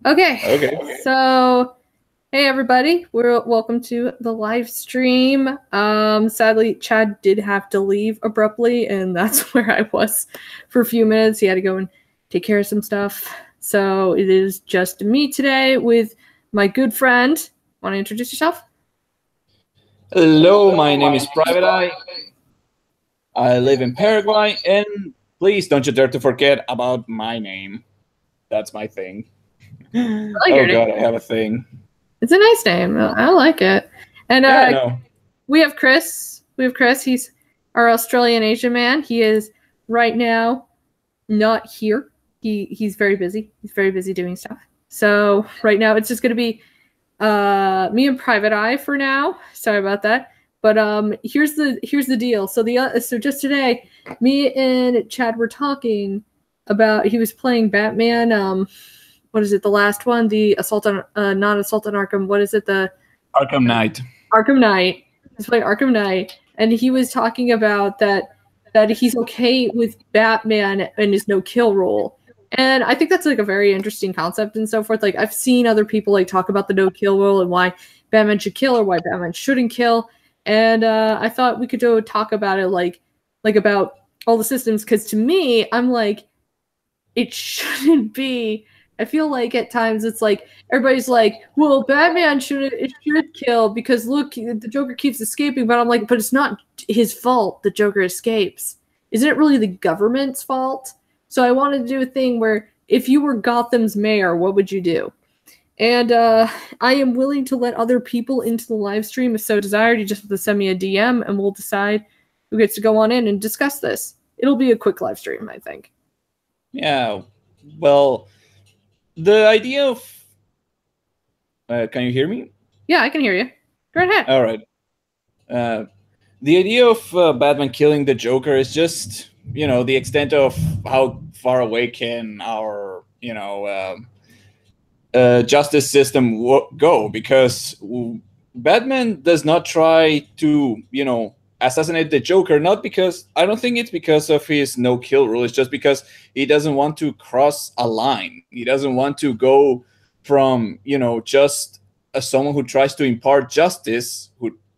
Okay. So, hey everybody, welcome to the live stream. Sadly, Chad did have to leave abruptly, and that's where I was for a few minutes. He had to go and take care of some stuff. So it is just me today with my good friend. Want to introduce yourself? Hello, my name is Private Eye. I live in Paraguay, and please don't you dare to forget about my name. That's my thing. Oh God, I have a thing. It's a nice name. I like it. And yeah, I know. We have Chris. He's our Australian Asian man. He is right now not here. He's very busy. He's very busy doing stuff. So right now it's just gonna be me and Private Eye for now. Sorry about that. But here's the deal. So so just today, me and Chad were talking about, he was playing Batman. What is it? The last one, the Assault on not Assault on Arkham. What is it? The Arkham Knight. Arkham Knight. He's playing Arkham Knight, and he was talking about that he's okay with Batman and his no-kill rule. And I think that's like a very interesting concept and so forth. Like, I've seen other people like talk about the no-kill rule and why Batman should kill or why Batman shouldn't kill. And I thought we could go talk about it like about all the systems, because to me, I'm like, it shouldn't be. I feel like at times it's like everybody's like, well, Batman should kill because look, the Joker keeps escaping. But I'm like, but it's not his fault the Joker escapes. Isn't it really the government's fault? So I wanted to do a thing where if you were Gotham's mayor, what would you do? And I am willing to let other people into the live stream if so desired. You just have to send me a DM and we'll decide who gets to go on in and discuss this. It'll be a quick live stream, I think. Yeah, well, the idea of... can you hear me? Yeah, I can hear you. Go ahead. All right. The idea of Batman killing the Joker is just, the extent of how far away can our, justice system go, because Batman does not try to, assassinate the Joker, not because, I don't think it's because of his no-kill rule, it's just because he doesn't want to cross a line. He doesn't want to go from, just someone who tries to impart justice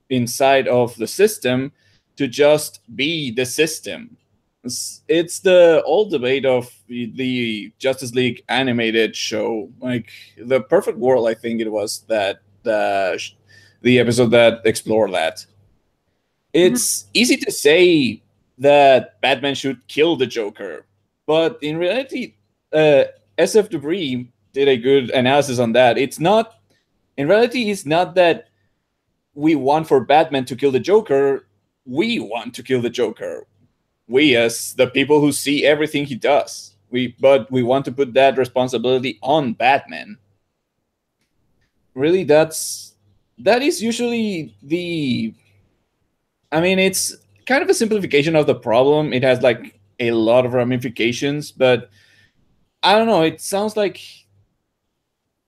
inside of the system to just be the system. It's the old debate of the Justice League animated show, like The Perfect World, I think it was, that the episode that explored that. It's easy to say that Batman should kill the Joker, but in reality, SF Debris did a good analysis on that. In reality, it's not that we want for Batman to kill the Joker. We want to kill the Joker. We, as the people who see everything he does. But we want to put that responsibility on Batman. Really, that is usually the... I mean, it's kind of a simplification of the problem. It has like a lot of ramifications, but I don't know. It sounds like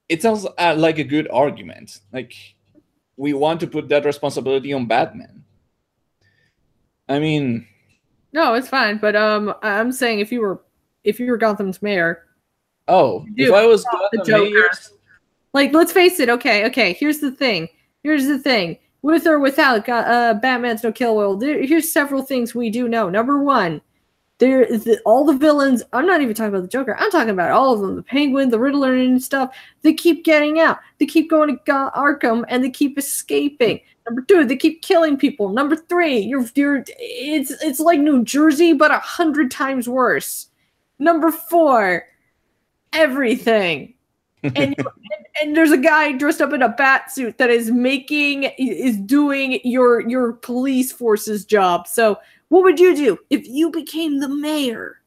a good argument. Like, we want to put that responsibility on Batman. I mean, no, it's fine. But I'm saying if you were Gotham's mayor. Oh, if I was Gotham's mayor, like, let's face it. Okay. Here's the thing. With or without Batman's no-kill rule, here's several things we do know. Number one, all the villains, I'm not even talking about the Joker, I'm talking about all of them, the Penguin, the Riddler and stuff, they keep getting out. They keep going to Arkham and they keep escaping. Number two, they keep killing people. Number three, it's like New Jersey, but 100 times worse. Number four, everything. And there's a guy dressed up in a bat suit that is doing your police force's job. So what would you do if you became the mayor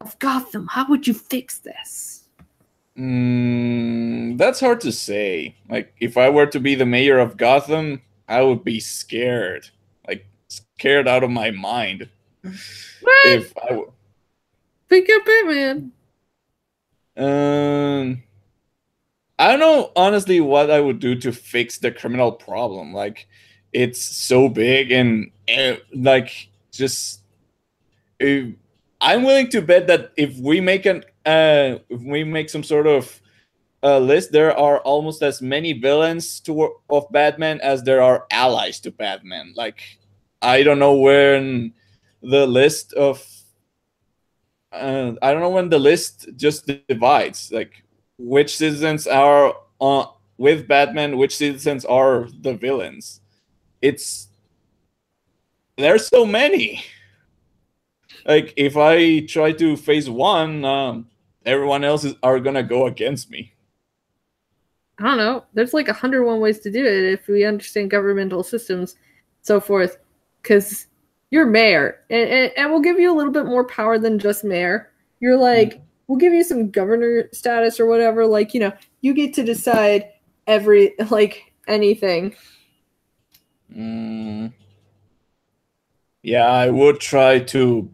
of Gotham? How would you fix this? That's hard to say. Like, if I were to be the mayor of Gotham, I would be scared. Like, scared out of my mind. What? If I pick up Batman. I don't know, honestly, what I would do to fix the criminal problem. Like, it's so big and like, just... I'm willing to bet that if we make if we make some sort of list, there are almost as many villains of Batman as there are allies to Batman. Like, I don't know when the list of I don't know when the list just divides. Like, which citizens are with Batman, which citizens are the villains. It's there's so many. Like, if I try to face one, everyone else are gonna go against me. I don't know. There's like 101 ways to do it if we understand governmental systems, so forth. Because you're mayor, and we'll give you a little bit more power than just mayor. You're like, we'll give you some governor status or whatever. Like, you know, you get to decide anything. Yeah, I would try to,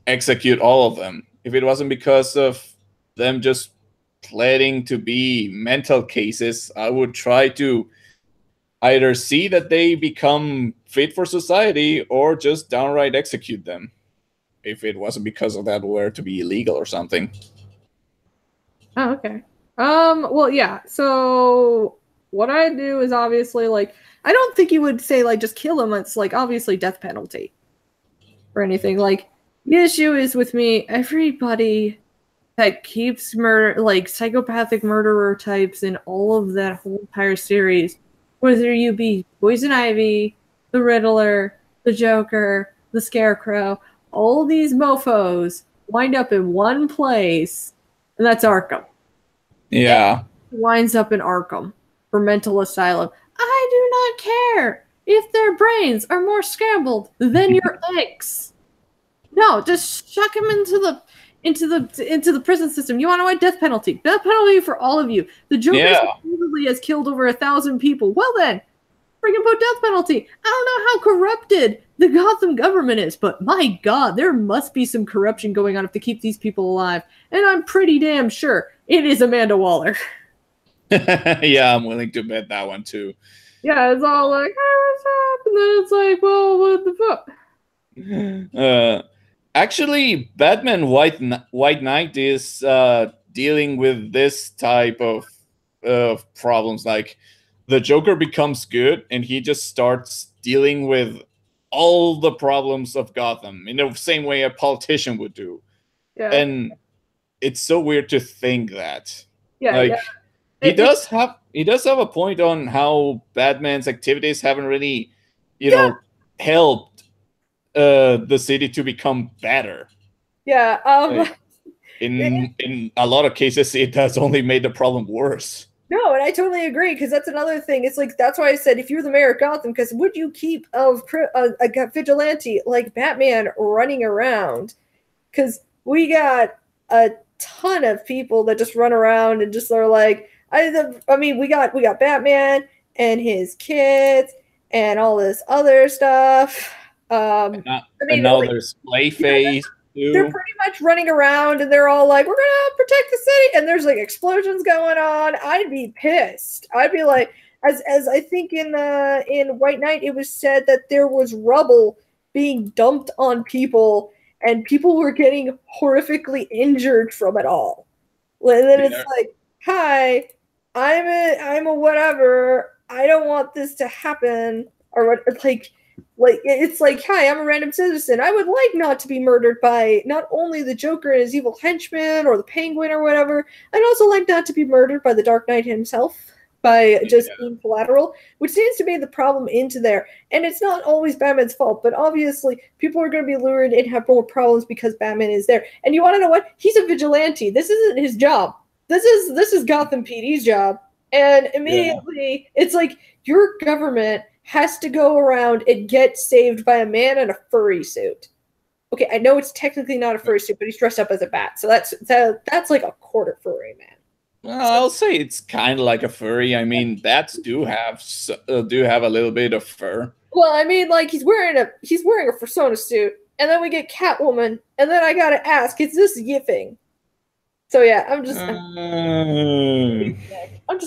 execute all of them. If it wasn't because of them just pleading to be mental cases, I would try to either see that they become fit for society or just downright execute them. If it wasn't because of that, were to be illegal or something. Oh, okay. Well, yeah. So what I do is obviously like, I don't think you would say like just kill them. It's like obviously death penalty or anything. Like, the issue is with me, everybody that keeps murder, like psychopathic murderer types in all of that whole entire series, whether you be Poison Ivy, the Riddler, the Joker, the Scarecrow, all these mofos wind up in one place, and that's Arkham. Yeah. It winds up in Arkham for mental asylum. I do not care if their brains are more scrambled than your eggs. No, just chuck him into the prison system. You want to know what? Death penalty. Death penalty for all of you. The Joker supposedly has killed over 1,000 people. Well then, freaking put death penalty. I don't know how corrupted the Gotham government is, but my God, there must be some corruption going on if to keep these people alive. And I'm pretty damn sure it is Amanda Waller. Yeah, I'm willing to bet that one too. Yeah, it's all like, hey, what's up? And then it's like, well, what the fuck? Actually, Batman White Knight is dealing with this type of problems. Like, the Joker becomes good, and he just starts dealing with all the problems of Gotham in the same way a politician would do. Yeah. And it's so weird to think that. Yeah, like, yeah. He does have a point on how Batman's activities haven't really, helped the city to become better. Yeah. Like, in a lot of cases, it has only made the problem worse. No, and I totally agree, because that's another thing. It's like, that's why I said, if you're the mayor of Gotham, because would you keep a vigilante like Batman running around? Because we got a ton of people that just run around and just are like, I mean, we got Batman and his kids and all this other stuff. And now there's Clayface. They're pretty much running around and they're all like, we're gonna protect the city, and there's like explosions going on. I'd be pissed. I'd be like, as I think in White Knight it was said that there was rubble being dumped on people and people were getting horrifically injured from it all. And then it's like, hi, I'm a whatever. I don't want this to happen. Or what, like it's like, hi, I'm a random citizen. I would like not to be murdered by not only the Joker and his evil henchman or the Penguin or whatever. I'd also like not to be murdered by the Dark Knight himself by just being collateral, which seems to be the problem into there. And it's not always Batman's fault, but obviously people are going to be lured and have more problems because Batman is there. And you want to know what? He's a vigilante. This isn't his job. This is Gotham PD's job. And immediately it's like, your government has to go around and get saved by a man in a furry suit. Okay, I know it's technically not a furry suit, but he's dressed up as a bat, so that's like a quarter furry man. Well, I'll say it's kind of like a furry. I mean, bats do have a little bit of fur. Well, I mean, like he's wearing a persona suit, and then we get Catwoman, and then I gotta ask, is this yiffing? So yeah, I'm just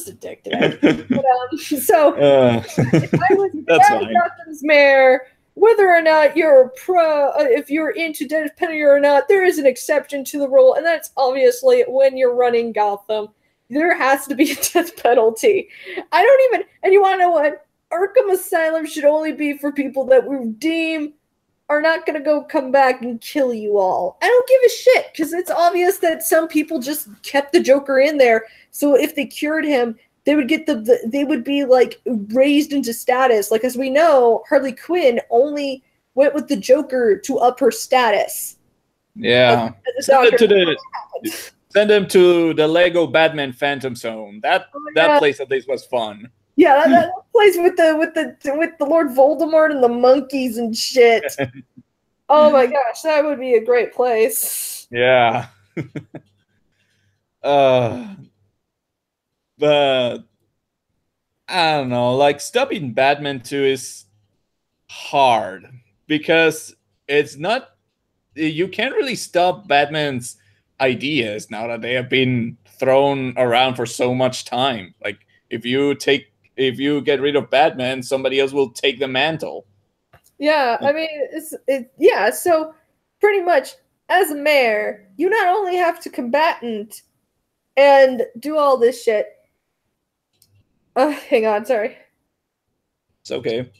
a dick today. But, if I was Gotham's mayor, whether or not you're if you're into death penalty or not, there is an exception to the rule, and that's obviously when you're running Gotham. There has to be a death penalty. I don't even, and you want to know what? Arkham Asylum should only be for people that we deem are not going to go come back and kill you all. I don't give a shit, because it's obvious that some people just kept the Joker in there, so if they cured him, they would get they would be like raised into status. Like, as we know, Harley Quinn only went with the Joker to up her status. Yeah. Send him to the Lego Batman Phantom Zone. That place at least was fun. Yeah, that place with the Lord Voldemort and the monkeys and shit. Oh my gosh, that would be a great place. Yeah. But I don't know, like stopping Batman 2 is hard because it's not, you can't really stop Batman's ideas now that they have been thrown around for so much time. Like if you get rid of Batman, somebody else will take the mantle. Yeah, I mean, yeah, so pretty much as a mayor, you not only have to combatant and do all this shit. Hang on, sorry. It's okay.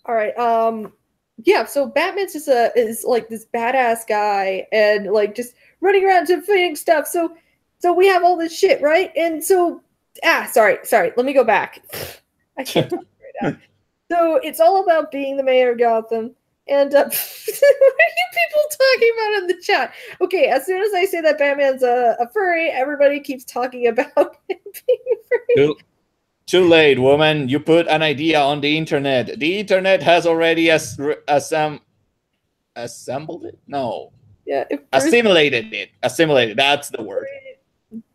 All right. Yeah, so Batman's just is like this badass guy and like just running around defeating stuff. So we have all this shit, right? And so sorry. Let me go back. I can't remember right now. So it's all about being the mayor of Gotham. And what are you people talking about in the chat? Okay, as soon as I say that Batman's a furry, everybody keeps talking about him being furry. Too late, woman. You put an idea on the internet. The internet has already assembled it? No. Yeah. Assimilated it. Assimilated. That's the word.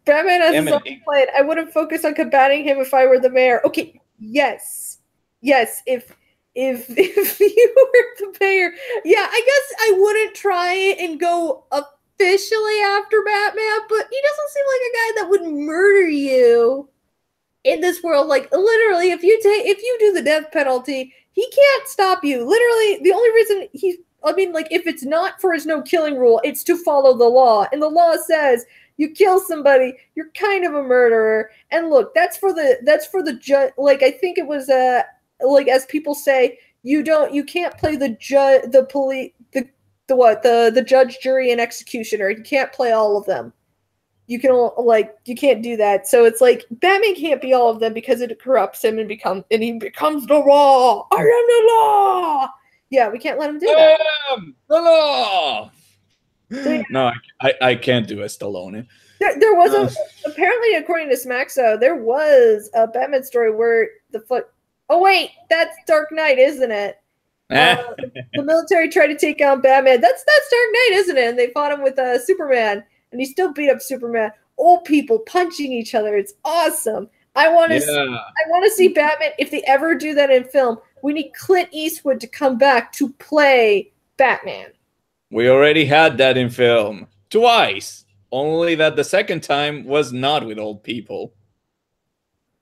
Batman has his own plan. I wouldn't focus on combating him if I were the mayor. Okay, yes. If you were the mayor, yeah, I guess I wouldn't try and go officially after Batman, but he doesn't seem like a guy that would murder you in this world. Like, literally, if you do the death penalty, he can't stop you. Literally, the only reason if it's not for his no killing rule, it's to follow the law, and the law says you kill somebody, you're kind of a murderer. And look, that's for the judge. Like, I think it was like, as people say, you can't play the judge, the police, the judge, jury, and executioner. You can't play all of them. You can't do that. So it's like Batman can't be all of them because it corrupts him and he becomes the law. I am the law. Yeah, we can't let him do that. I am the law. So, yeah. No, I can't do a Stallone. There was apparently, according to Smaxo, there was a Batman story where oh wait, that's Dark Knight, isn't it? The military tried to take out Batman. That's Dark Knight, isn't it? And they fought him with Superman. And he still beat up Superman. Old people punching each other. It's awesome. I want to see Batman. If they ever do that in film, we need Clint Eastwood to come back to play Batman. We already had that in film. Twice. Only that the second time was not with old people.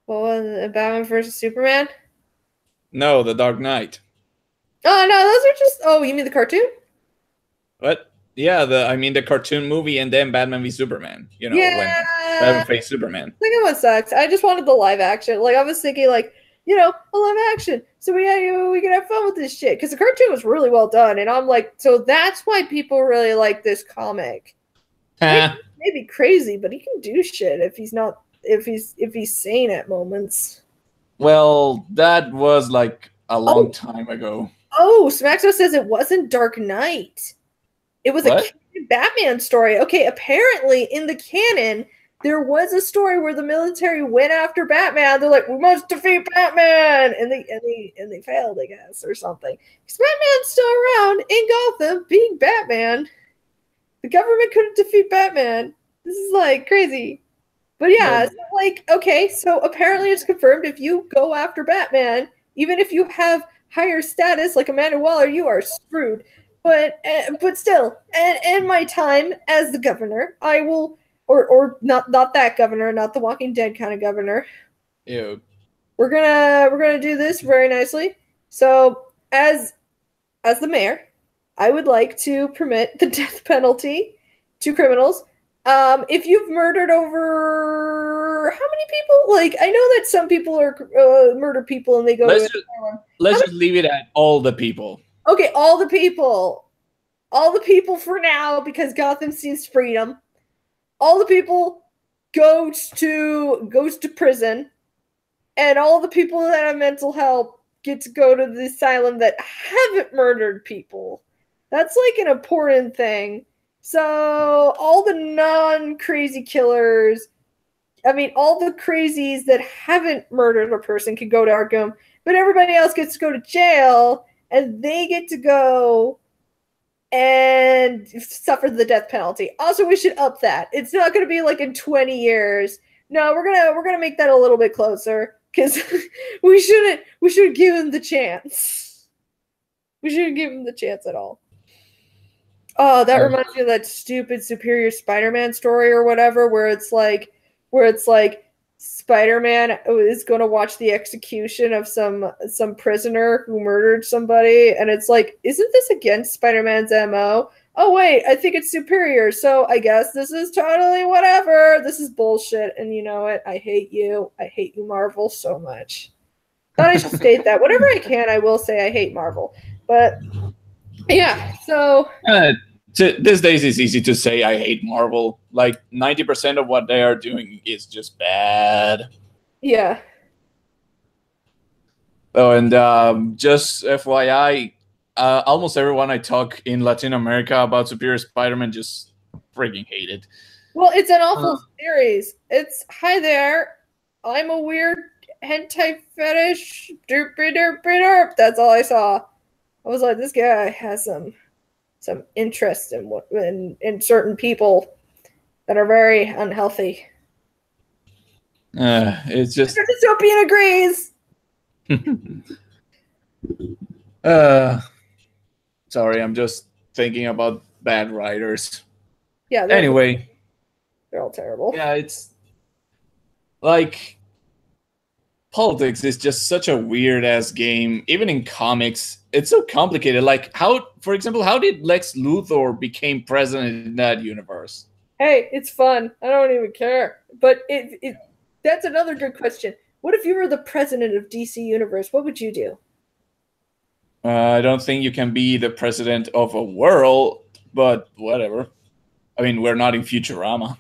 What was it, Batman versus Superman? No, The Dark Knight. Oh, no, those are just... Oh, you mean the cartoon? What? Yeah, the cartoon movie and then Batman v Superman. You know, when Batman faced Superman. I think it was sucks. I just wanted the live action. Like, I was thinking, like, a live action. So we can have fun with this shit. Because the cartoon was really well done. And I'm like, so that's why people really like this comic. Maybe crazy, but he can do shit if he's sane at moments. Well, that was like a long time ago. Oh, Smaxo says it wasn't Dark Knight. It was a Batman story. Okay, apparently in the canon, there was a story where the military went after Batman. They're like, we must defeat Batman, and they failed, I guess, or something. Because Batman's still around in Gotham, being Batman. The government couldn't defeat Batman. This is like crazy. But yeah, so apparently it's confirmed if you go after Batman, even if you have higher status like Amanda Waller, you are screwed. But still, and in my time as the governor, I will or not that governor, not the Walking Dead kind of governor. Ew. We're gonna do this very nicely. So as the mayor, I would like to permit the death penalty to criminals. If you've murdered over how many people? Like, I know that some people are murder people and they go Let's to let's just leave it at all the people. Okay, all the people for now, because Gotham sees freedom. All the people goes to prison, and all the people that have mental health get to go to the asylum that haven't murdered people. That's like an important thing. So all the non-crazy killers, I mean, all the crazies that haven't murdered a person can go to Arkham, but everybody else gets to go to jail, and they get to go and suffer the death penalty. Also, we should up that. It's not going to be like in 20 years. No, we're gonna make that a little bit closer, because we shouldn't give him the chance. We shouldn't give him the chance at all. Oh, that reminds me of that stupid Superior Spider-Man story or whatever, where it's like Spider-Man is going to watch the execution of some prisoner who murdered somebody, and it's like, isn't this against Spider-Man's MO? Oh wait, I think it's Superior, so I guess this is totally whatever. This is bullshit, and you know what? I hate you. I hate you, Marvel, so much. Thought I should state that. Whatever I can, I will say I hate Marvel. But yeah, so these days it's easy to say I hate Marvel. Like 90% of what they are doing is just bad. Yeah. Oh, and just FYI, almost everyone I talk in Latin America about Superior Spider-Man just freaking hate it. Well, it's an awful series. It's, hi there, I'm a weird hentai fetish, derp derp derp. That's all I saw. I was like, this guy has some interest in certain people that are very unhealthy. It's just Mr. Dystopian agrees. Sorry, I'm just thinking about bad writers. Yeah. Anyway, they're all terrible. Yeah, it's like politics is just such a weird ass game. Even in comics, it's so complicated. Like for example, how did Lex Luthor become president in that universe? Hey, it's fun. I don't even care. But that's another good question. What if you were the president of DC Universe? What would you do? I don't think you can be the president of a world, but whatever. I mean, we're not in Futurama.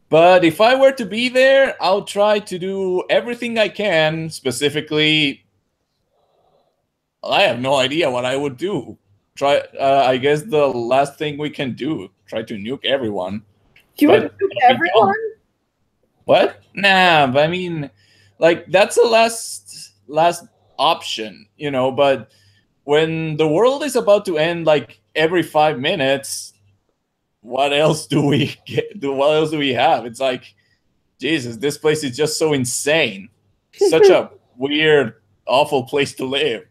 But if I were to be there, I'll try to do everything I can. Specifically, I have no idea what I would do. I guess the last thing we can do, try to nuke everyone. You would nuke everyone? What? Nah, but I mean, like, that's the last option, you know, but when the world is about to end, like, every 5 minutes, what else do we have? It's like, Jesus, this place is just so insane. Such a weird, awful place to live.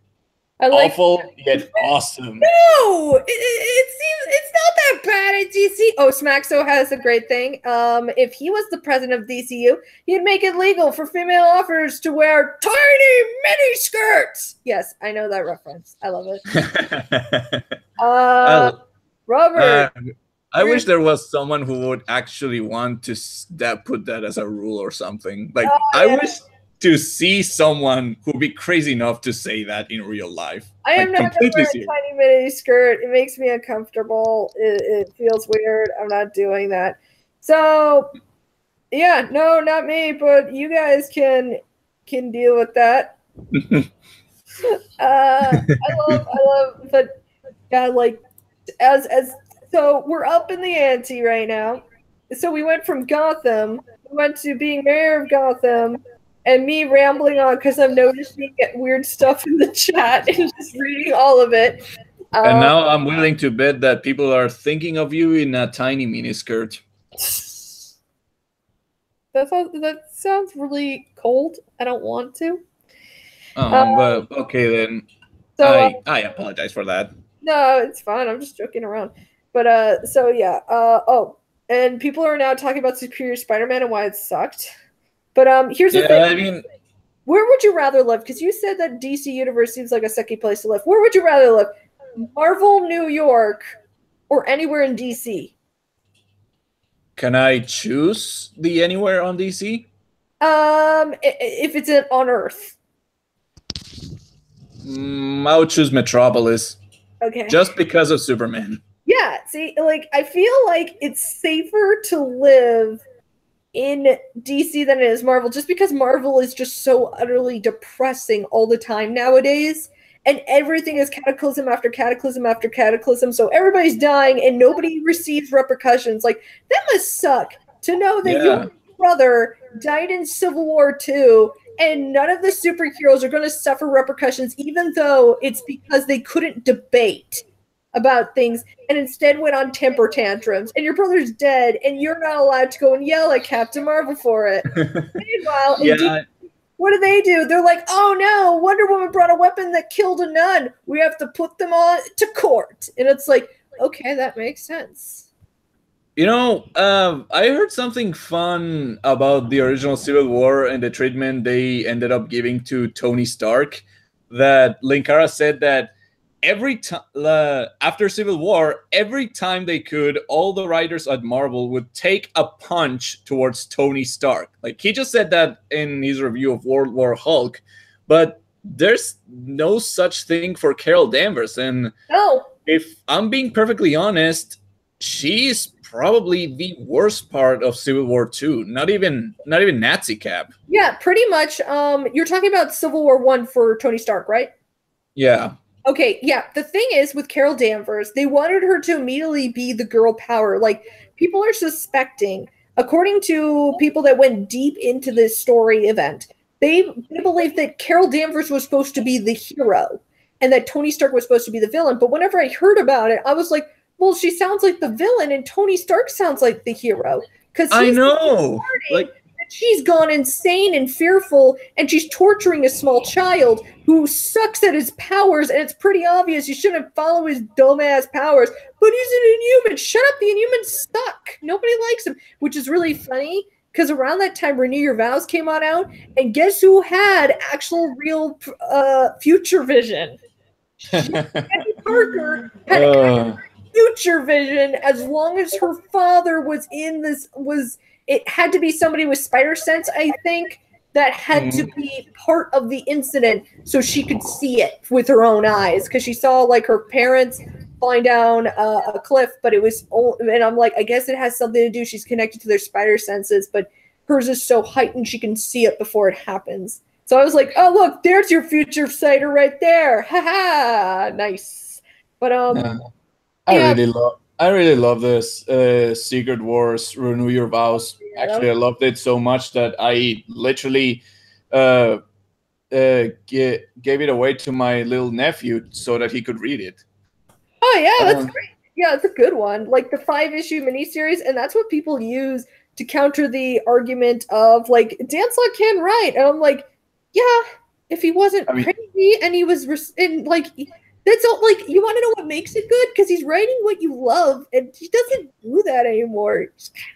Awful yet awesome. No, it's not that bad at DC. Oh, Smaxo has a great thing. If he was the president of DCU, he'd make it legal for female authors to wear tiny mini skirts. Yes, I know that reference. I love it. Robert. I wish there was someone who would actually want to put that as a rule or something. Like, I wish to see someone who'd be crazy enough to say that in real life. I am not going to wear a tiny mini skirt. It makes me uncomfortable. It feels weird. I'm not doing that. So, yeah, no, not me, but you guys can deal with that. I love, but yeah, like so we're up in the ante right now. So we went from Gotham, we went to being mayor of Gotham, and me rambling on because I'm noticing weird stuff in the chat and just reading all of it. And now I'm willing to bet that people are thinking of you in a tiny miniskirt. That sounds really cold. I don't want to. But okay then. So, I apologize for that. No, it's fine. I'm just joking around. But so yeah. and people are now talking about Superior Spider-Man and why it sucked. But here's the thing. I mean, where would you rather live? Because you said that DC Universe seems like a sucky place to live. Where would you rather live? Marvel, New York, or anywhere in DC? can I choose the anywhere on DC? If it's on Earth. I would choose Metropolis. Okay. Just because of Superman. Yeah, see, like, I feel like it's safer to live in DC than it is Marvel, just because Marvel is just so utterly depressing all the time nowadays, and everything is cataclysm after cataclysm after cataclysm, so everybody's dying and nobody receives repercussions. Like, that must suck to know that your brother died in Civil War 2 and none of the superheroes are going to suffer repercussions, even though it's because they couldn't debate about things and instead went on temper tantrums, and your brother's dead and you're not allowed to go and yell at Captain Marvel for it. Meanwhile, what do? They're like, oh no, Wonder Woman brought a weapon that killed a nun. We have to put them on to court. And it's like, okay, that makes sense. You know, I heard something fun about the original Civil War and the treatment they ended up giving to Tony Stark. That Linkara said that every time after Civil War, every time they could, all the writers at Marvel would take a punch towards Tony Stark. Like, he just said that in his review of World War Hulk, but there's no such thing for Carol Danvers. And if I'm being perfectly honest, she's probably the worst part of Civil War 2. Not even Nazi Cap. Yeah, pretty much. You're talking about Civil War 1 for Tony Stark, right? Yeah. Okay, yeah. The thing is, with Carol Danvers, they wanted her to immediately be the girl power. Like, people are suspecting, according to people that went deep into this story event, they believe that Carol Danvers was supposed to be the hero and that Tony Stark was supposed to be the villain. But whenever I heard about it, I was like, well, she sounds like the villain and Tony Stark sounds like the hero. Because I know. Like, she's gone insane and fearful, and she's torturing a small child who sucks at his powers, and it's pretty obvious you shouldn't follow his dumbass powers. But he's an Inhuman. Shut up, the Inhumans suck. Nobody likes him, which is really funny, because around that time, Renew Your Vows came on out, and guess who had actual real future vision? Eddie Parker had future vision as long as her father was in this, it had to be somebody with spider sense, I think, that had to be part of the incident so she could see it with her own eyes, because she saw like her parents falling down a cliff, but it was, and I'm like, I guess it has something to do, she's connected to their spider senses, but hers is so heightened she can see it before it happens. So I was like, oh look, there's your future sighter right there. Ha nice. But I really love this Secret Wars Renew Your Vows. Actually, I loved it so much that I literally gave it away to my little nephew so that he could read it. Oh yeah, that's great. Yeah, it's a good one. Like the 5-issue miniseries, and that's what people use to counter the argument of like, Dan Slott can write. And I'm like, yeah, if he wasn't crazy and he was that's all, like, you want to know what makes it good? Because he's writing what you love, and he doesn't do that anymore.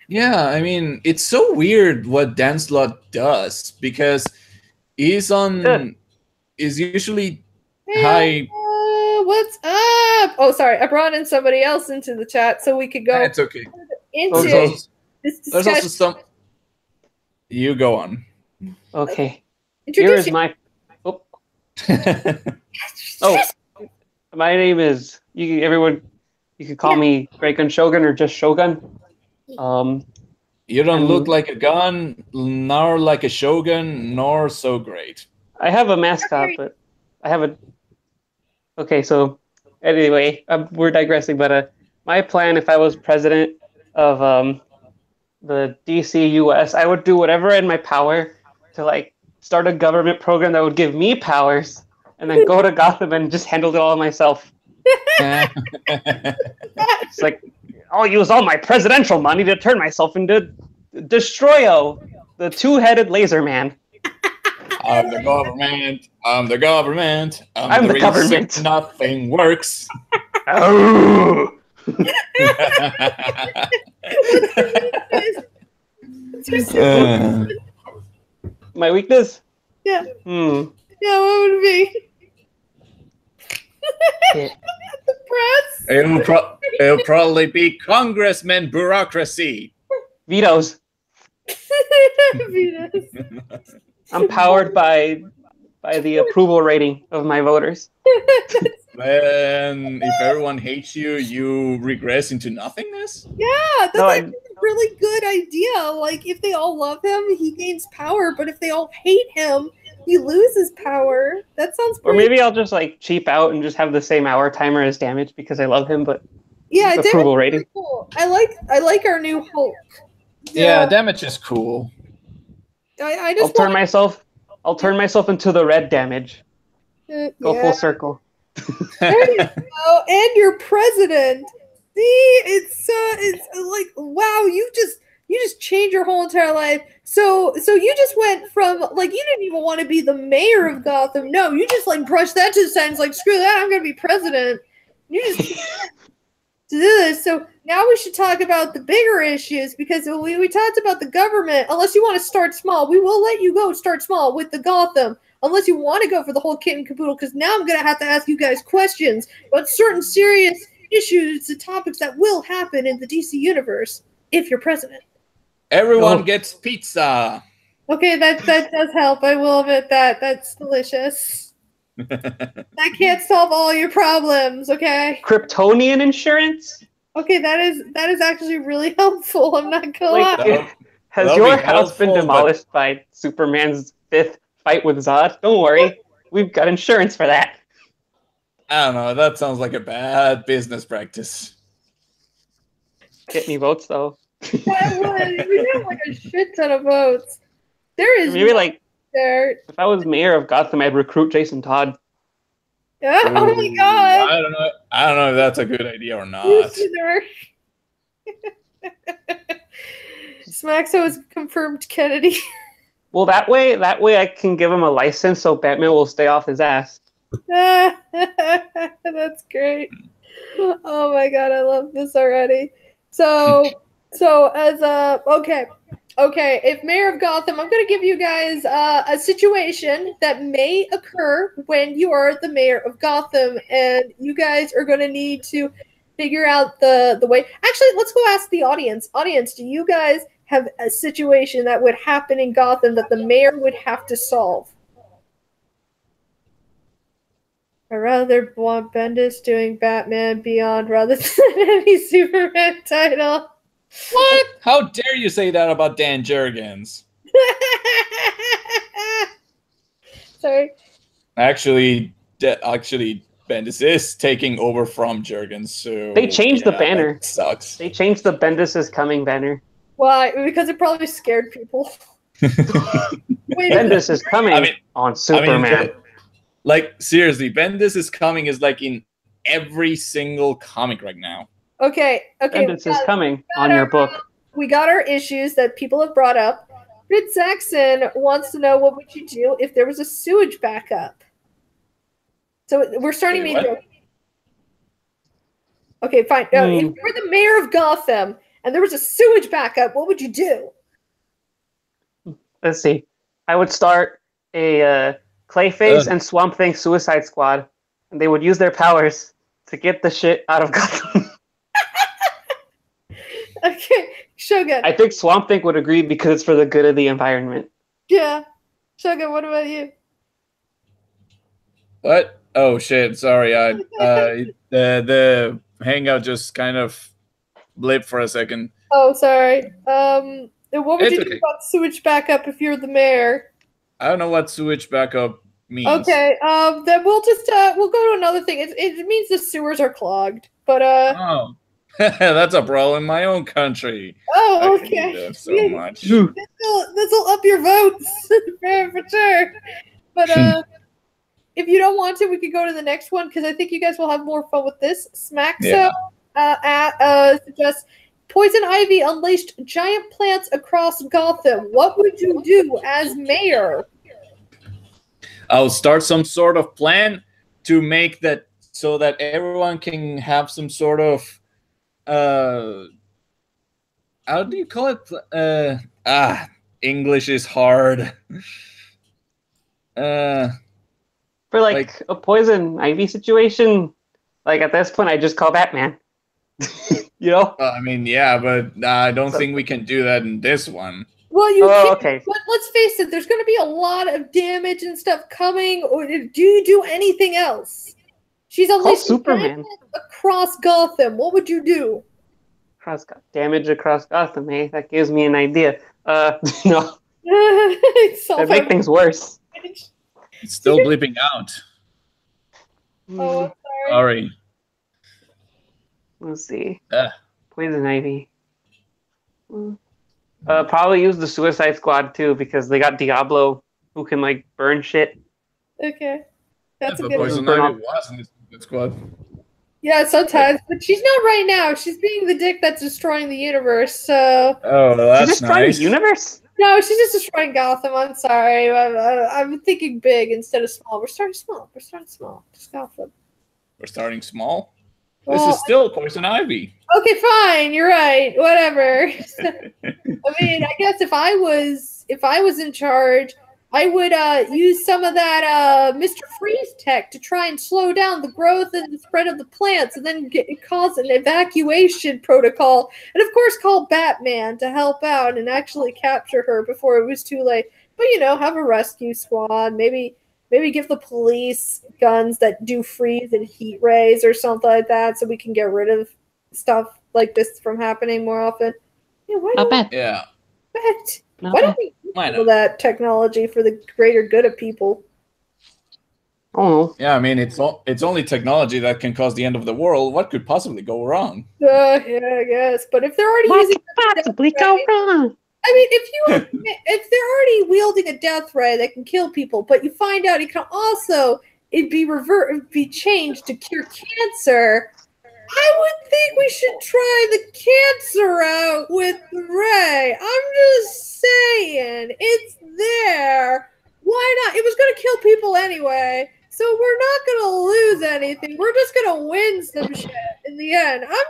Yeah, I mean, it's so weird what Dan Slott does, because he's usually high. What's up? Oh, sorry, I brought in somebody else into the chat so we could go. It's okay. Into this discussion. There's also some. You go on. Okay. Here is my. My name is everyone. You can call me Great Gun Shogun or just Shogun. You don't look like a gun, nor like a shogun, nor so great. I have a mascot, but I have a. Okay, so anyway, we're digressing. But my plan, if I was president of the DC US, I would do whatever in my power to like start a government program that would give me powers. And then go to Gotham and just handle it all myself. It's like, I'll use all my presidential money to turn myself into Destroyo, the two-headed laser man. I'm the government. I'm the government. I'm the government. Nothing works. Oh. My weakness? Yeah. Hmm. Yeah, what would it be? Shit. The press? It'll probably be congressman bureaucracy. Vetoes. Venus. I'm powered by the approval rating of my voters. Then, if everyone hates you, you regress into nothingness? Yeah, that's No, actually a really good idea. Like, if they all love him, he gains power, but if they all hate him, he loses power. That sounds or pretty... maybe I'll just like cheap out and just have the same hour timer as Damage because I love him, but Yeah, approval Damon's rating. pretty cool. I like our new Hulk. Yeah, damage is cool. I just I'll turn myself into the red Damage. Go full circle. There you go, and you're president. See, it's like, wow, you just changed your whole entire life. So you just went from, like, you didn't even want to be the mayor of Gotham. No, you just like brushed that to the side. It's like, screw that, I'm gonna be president. You just to do this. So now we should talk about the bigger issues, because we talked about the government. Unless you want to start small, we will let you go start small with the Gotham. Unless you want to go for the whole kit and caboodle, because now I'm going to have to ask you guys questions about certain serious issues and topics that will happen in the DC universe if you're president. Everyone gets pizza. Okay, that does help. I will admit that. That's delicious. That can't solve all your problems, okay? Kryptonian insurance? Okay, that is actually really helpful. I'm not gonna lie. Has your house been demolished by Superman's 5th fight with Zod? Don't worry, we've got insurance for that. I don't know. That sounds like a bad business practice. Get me votes though. That would. We have like a shit ton of votes. There is maybe like there. If I was mayor of Gotham, I'd recruit Jason Todd. Yeah. Oh my god. I don't know if that's a good idea or not. Smaxo is confirmed Kennedy. Well, that way I can give him a license so Batman will stay off his ass. That's great. Oh my god, I love this already. So as okay, if Mayor of Gotham, I'm going to give you guys a situation that may occur when you are the Mayor of Gotham, and you guys are going to need to figure out the way. Actually, let's go ask the audience. Audience, do you guys have a situation that would happen in Gotham that the mayor would have to solve? I rather want Bendis doing Batman Beyond rather than any Superman title. What? How dare you say that about Dan Jurgens? Sorry. Actually, Bendis is taking over from Jurgens, so they changed the banner. Sucks. They changed the Bendis is coming banner. Why? Because it probably scared people. Bendis is coming on Superman. Like, seriously, Bendis is coming is like in every single comic right now. Okay. Bendis is coming on your book. We got our issues that people have brought up. Fitz Saxon wants to know, what would you do if there was a sewage backup? So we're starting me. Okay, fine. No, if you were the mayor of Gotham and there was a sewage backup, what would you do? Let's see. I would start a Clayface and Swamp Thing Suicide Squad, and they would use their powers to get the shit out of Gotham. Okay, Shogun. I think Swamp Thing would agree because it's for the good of the environment. Yeah. Shogun, what about you? What? Oh shit! Sorry, the hangout just kind of blipped for a second. Oh, sorry. What would you do about sewage backup if you're the mayor? I don't know what sewage backup means. Okay. Then we'll just we'll go to another thing. It means the sewers are clogged. But oh, that's a problem in my own country. Oh, okay. So much. This will up your votes for sure. But if you don't want to, we could go to the next one because I think you guys will have more fun with this. Smaxo suggests poison ivy unleashed giant plants across Gotham. What would you do as mayor? I'll start some sort of plan to make that so that everyone can have some sort of uh, how do you call it? English is hard. Uh, For like like a poison ivy situation, like at this point, I just call Batman. You know? I mean, yeah, but I don't So, think we can do that in this one. Well, you oh, can't. okay. But let's face it, there's going to be a lot of damage and stuff coming. Or do you do anything else? She's Call unleashed Superman. across Gotham. What would you do? Damage across Gotham, hey? That gives me an idea. No, Solve that'd make things worse. It's still bleeping out. Oh, I'm sorry. Sorry. Let's see. Uh, Poison ivy. Probably use the Suicide Squad too because they got Diablo who can like burn shit. Okay, that's a the good one. Poison Burn Ivy off- was in this squad. Yeah, sometimes, but she's not right now. She's being the dick that's destroying the universe. So Oh, well, She's that's just trying nice. the universe. no, she's just destroying Gotham. I'm sorry. I'm thinking big instead of small. We're starting small. We're starting small. Just Gotham. We're starting small. Well, This is still Poison Ivy. okay, fine. You're right. Whatever. I mean, I guess if I was in charge, I would use some of that Mr. Freeze tech to try and slow down the growth and the spread of the plants, and then cause an evacuation protocol, and of course call Batman to help out and actually capture her before it was too late. But have a rescue squad. Maybe give the police guns that do freeze and heat rays or something like that, so we can get rid of stuff like this from happening more often. Yeah, why Not don't bad. Yeah. why don't we Why use not? that technology for the greater good of people? Oh, Yeah, I mean, it's only technology that can cause the end of the world. What could possibly go wrong? Yeah, I guess. But if they're already using a death possibly go ray, wrong? I mean, if they're already wielding a death ray that can kill people, but you find out it can also be changed to cure cancer, I would think we should try the cancer out with the ray. I'm just saying, it's there. Why not? It was going to kill people anyway, so we're not going to lose anything. We're just going to win some shit in the end. I'm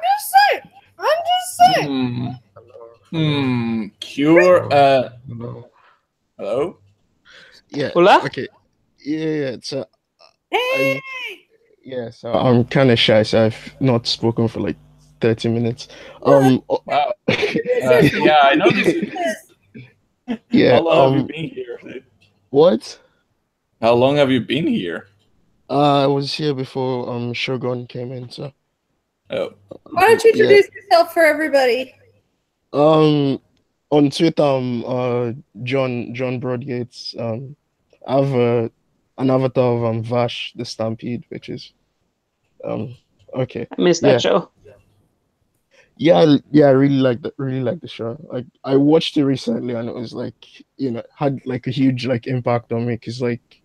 just saying. Cure. Hello. Hello. Yeah. Hola? Okay. Yeah. So Hey! so I'm kind of shy, so I've not spoken for like 30 minutes. Wow. Yeah, I noticed. Yeah. How long have you been here? What? How long have you been here? I was here before Shogun came in, so Oh. Why don't you introduce yourself for everybody? On Twitter, John Broadgates. I have an avatar of Vash the Stampede, which is okay. I missed that show. Yeah, I really like the show. Like I watched it recently and it was like, had like a huge like impact on me because like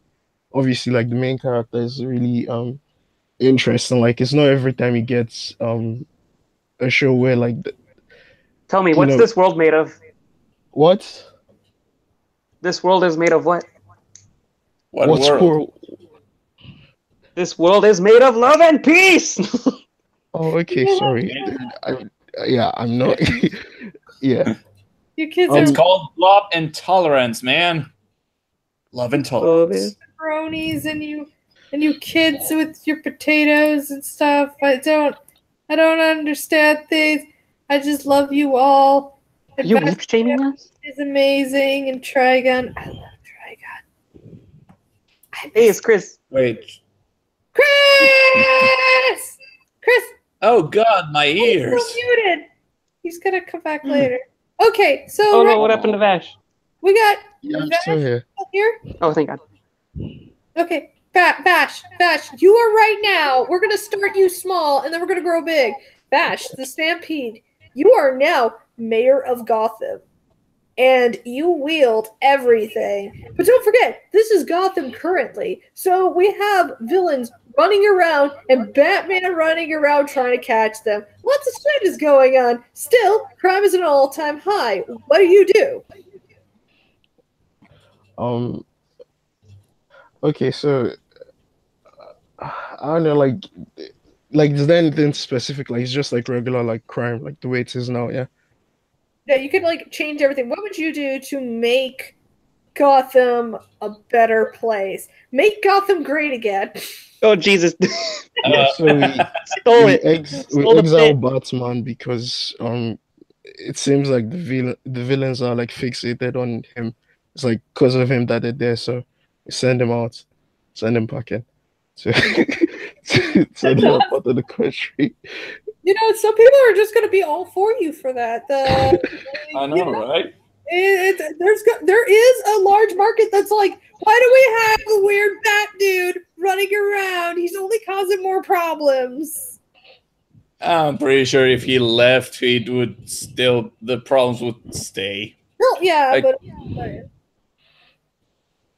obviously like the main character is really interesting. Like it's not every time he gets a show where like Tell me, what's this world made of? what? This world is made of what? What's world? This world is made of love and peace. Oh, okay, sorry. I'm not. Yeah. You kids It's are called love and tolerance, man. Love and tolerance. bronies, and you kids with your potatoes and stuff. I don't understand things. I just love you all. Are you lip shaming us? Is amazing, and Trigon. I love Trigon. Hey, it's Chris. Wait. Chris. Oh God, my ears. He's still muted. He's gonna come back later. Okay, so Oh no, what happened to Vash? we got I'm Vash still here. here. Oh, thank God. Okay, Vash, you are right now. We're gonna start you small, and then we're gonna grow big. Vash, the Stampede. You are now mayor of Gotham, and you wield everything. But don't forget, this is Gotham currently, so we have villains running around and Batman running around trying to catch them. Lots of shit is going on. Still, crime is at an all-time high. What do? Okay, so I don't know, like like is there anything specific? Like it's just like regular like crime, like the way it is now. Yeah. Yeah, you could like change everything. What would you do to make Gotham a better place? Make Gotham great again. Oh Jesus! Yeah. So Stole we it. we Stole the exile bit. Batman because it seems like the villains are like fixated on him. It's like because of him that they're there. So we send him out, send him back in. So so they're not part of the country. You know, some people are just going to be all for you for that. I know, right? There is a large market that's like, why do we have the weird fat dude running around? He's only causing more problems. I'm pretty sure if he left, it would still the problems would stay. Well, yeah, Like- but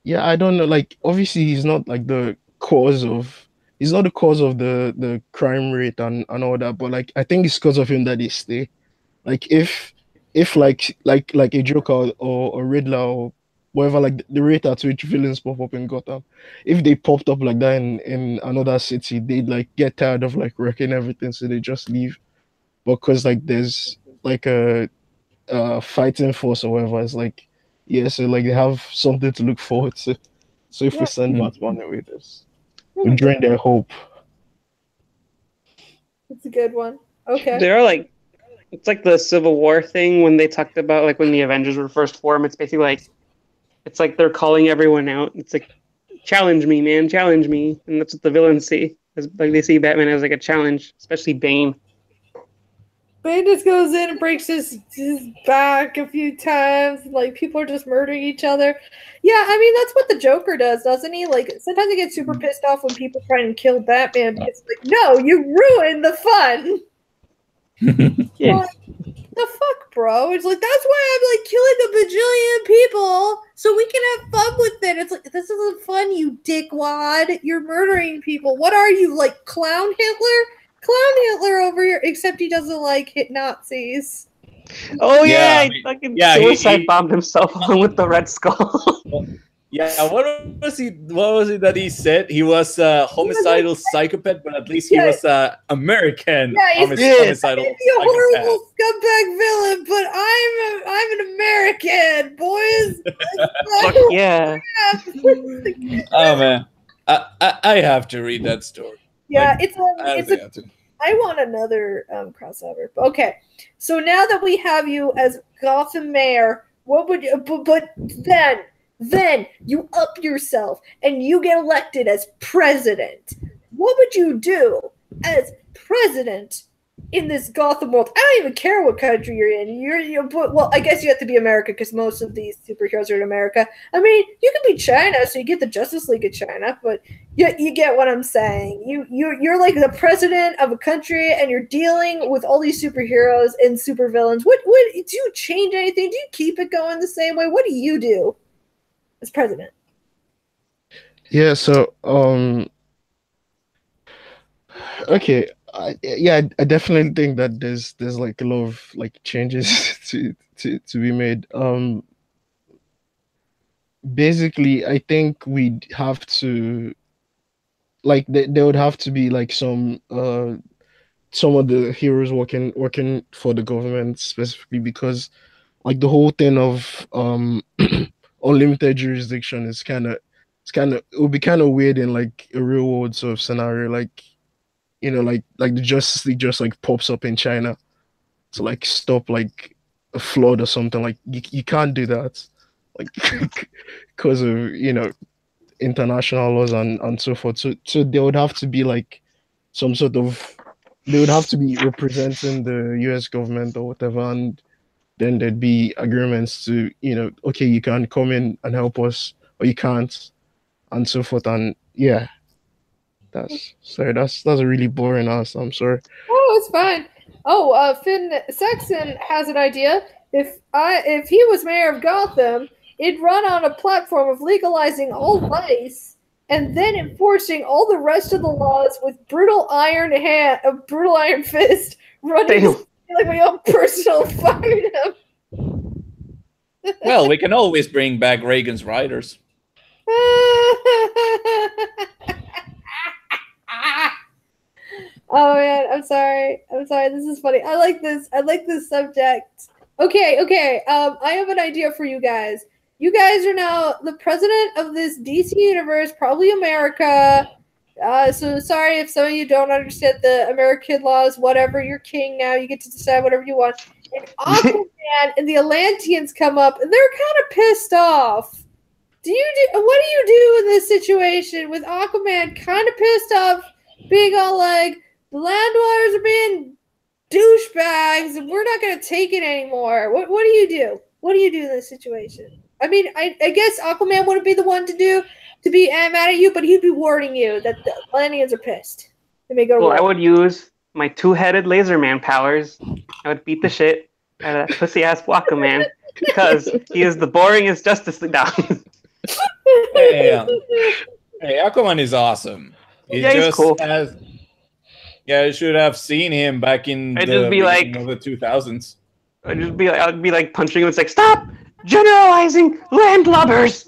Yeah, I don't know. Like, obviously, he's not like the cause of. He's not the cause of the crime rate and all that. But like, I think it's because of him that they stay. Like, if like a Joker or Riddler or whatever, like the rate at which villains pop up in Gotham, if they popped up like that in another city, they'd like get tired of like wrecking everything, so they just leave. Because like there's like a fighting force or whatever, it's like yeah, so like they have something to look forward to. So if we send Batman away, this we drain their hope. it's a good one. Okay. They're like, it's like the Civil War thing when they talked about like when the Avengers were first formed. It's basically like, it's like they're calling everyone out. It's like, challenge me, man, challenge me, and that's what the villains see. It's like they see Batman as like a challenge, especially Bane. Bane just goes in and breaks his back a few times. Like, people are just murdering each other. Yeah, I mean, that's what the Joker does, doesn't he? Like, sometimes he gets super pissed off when people try and kill Batman. It's like, no, you ruined the fun. Yeah. The fuck, bro? It's like, that's why I'm like killing a bajillion people so we can have fun with it. It's like, this isn't fun, you dickwad. You're murdering people. What are you, like Clown Hitler? Clown Hitler over here, except he doesn't like hit Nazis. Oh Yeah, yeah, he fucking yeah, suicide he- bombed himself along with the Red Skull. Yeah, what was he? What was it that he said? He was a homicidal psychopath, but at least he was a American Yeah, he's homicidal a psychopath. horrible scumbag villain, but I'm an American, boys. Fuck yeah. Oh man, I have to read that story. Yeah, Like, I want another crossover. Okay, so now that we have you as Gotham mayor, what would you? But then you up yourself and you get elected as president. What would you do as president in this Gotham world? I don't even care what country you're in. Well, I guess you have to be America because most of these superheroes are in America. I mean, you could be China, so you get the Justice League of China, but you get what I'm saying. You're like the president of a country, and you're dealing with all these superheroes and supervillains. What do you change anything? Do you keep it going the same way? What do you do as president? Yeah. So okay. I definitely think that there's like a lot of like changes to be made. Basically, I think we'd have to like there would have to be like some of the heroes working for the government specifically because like the whole thing of unlimited jurisdiction is it would be kind of weird in like a real world sort of scenario, like you know like the Justice League just like pops up in China to like stop like a flood or something. Like you can't do that, like because of international laws and so forth. So there would have to be like some sort of they would have to be representing the US government or whatever, and then there'd be agreements to, okay, you can come in and help us or you can't, and so forth. And yeah, that's a really boring answer. I'm sorry. Oh, it's fine. Oh, Finn Sexton has an idea. If he was mayor of Gotham, it'd run on a platform of legalizing all vice and then enforcing all the rest of the laws with brutal iron fist, running like my own personal freedom. Well, we can always bring back Reagan's riders. Oh man, I'm sorry. I'm sorry. This is funny. I like this. I like this subject. Okay. I have an idea for you guys. You guys are now the president of this DC universe, probably America. So sorry if some of you don't understand the American laws. Whatever, you're king now. You get to decide whatever you want. And Aquaman and the Atlanteans come up, and they're kind of pissed off. What do you do in this situation with Aquaman kind of pissed off, being all like, the landowners are being douchebags, and we're not going to take it anymore. What do you do? What do you do in this situation? I mean, I guess Aquaman wouldn't be the one to be mad at you, but he'd be warning you that the Atlanteans are pissed. They may go. Well, I would use my two-headed laser man powers. I would beat the shit out of that pussy-ass Aquaman because he is the boringest Justice League. Hey, Aquaman is awesome. He Yeah, he's cool. You should have seen him back in the beginning of the 2000s. I'd be like punching him. It's like, stop generalizing landlubbers.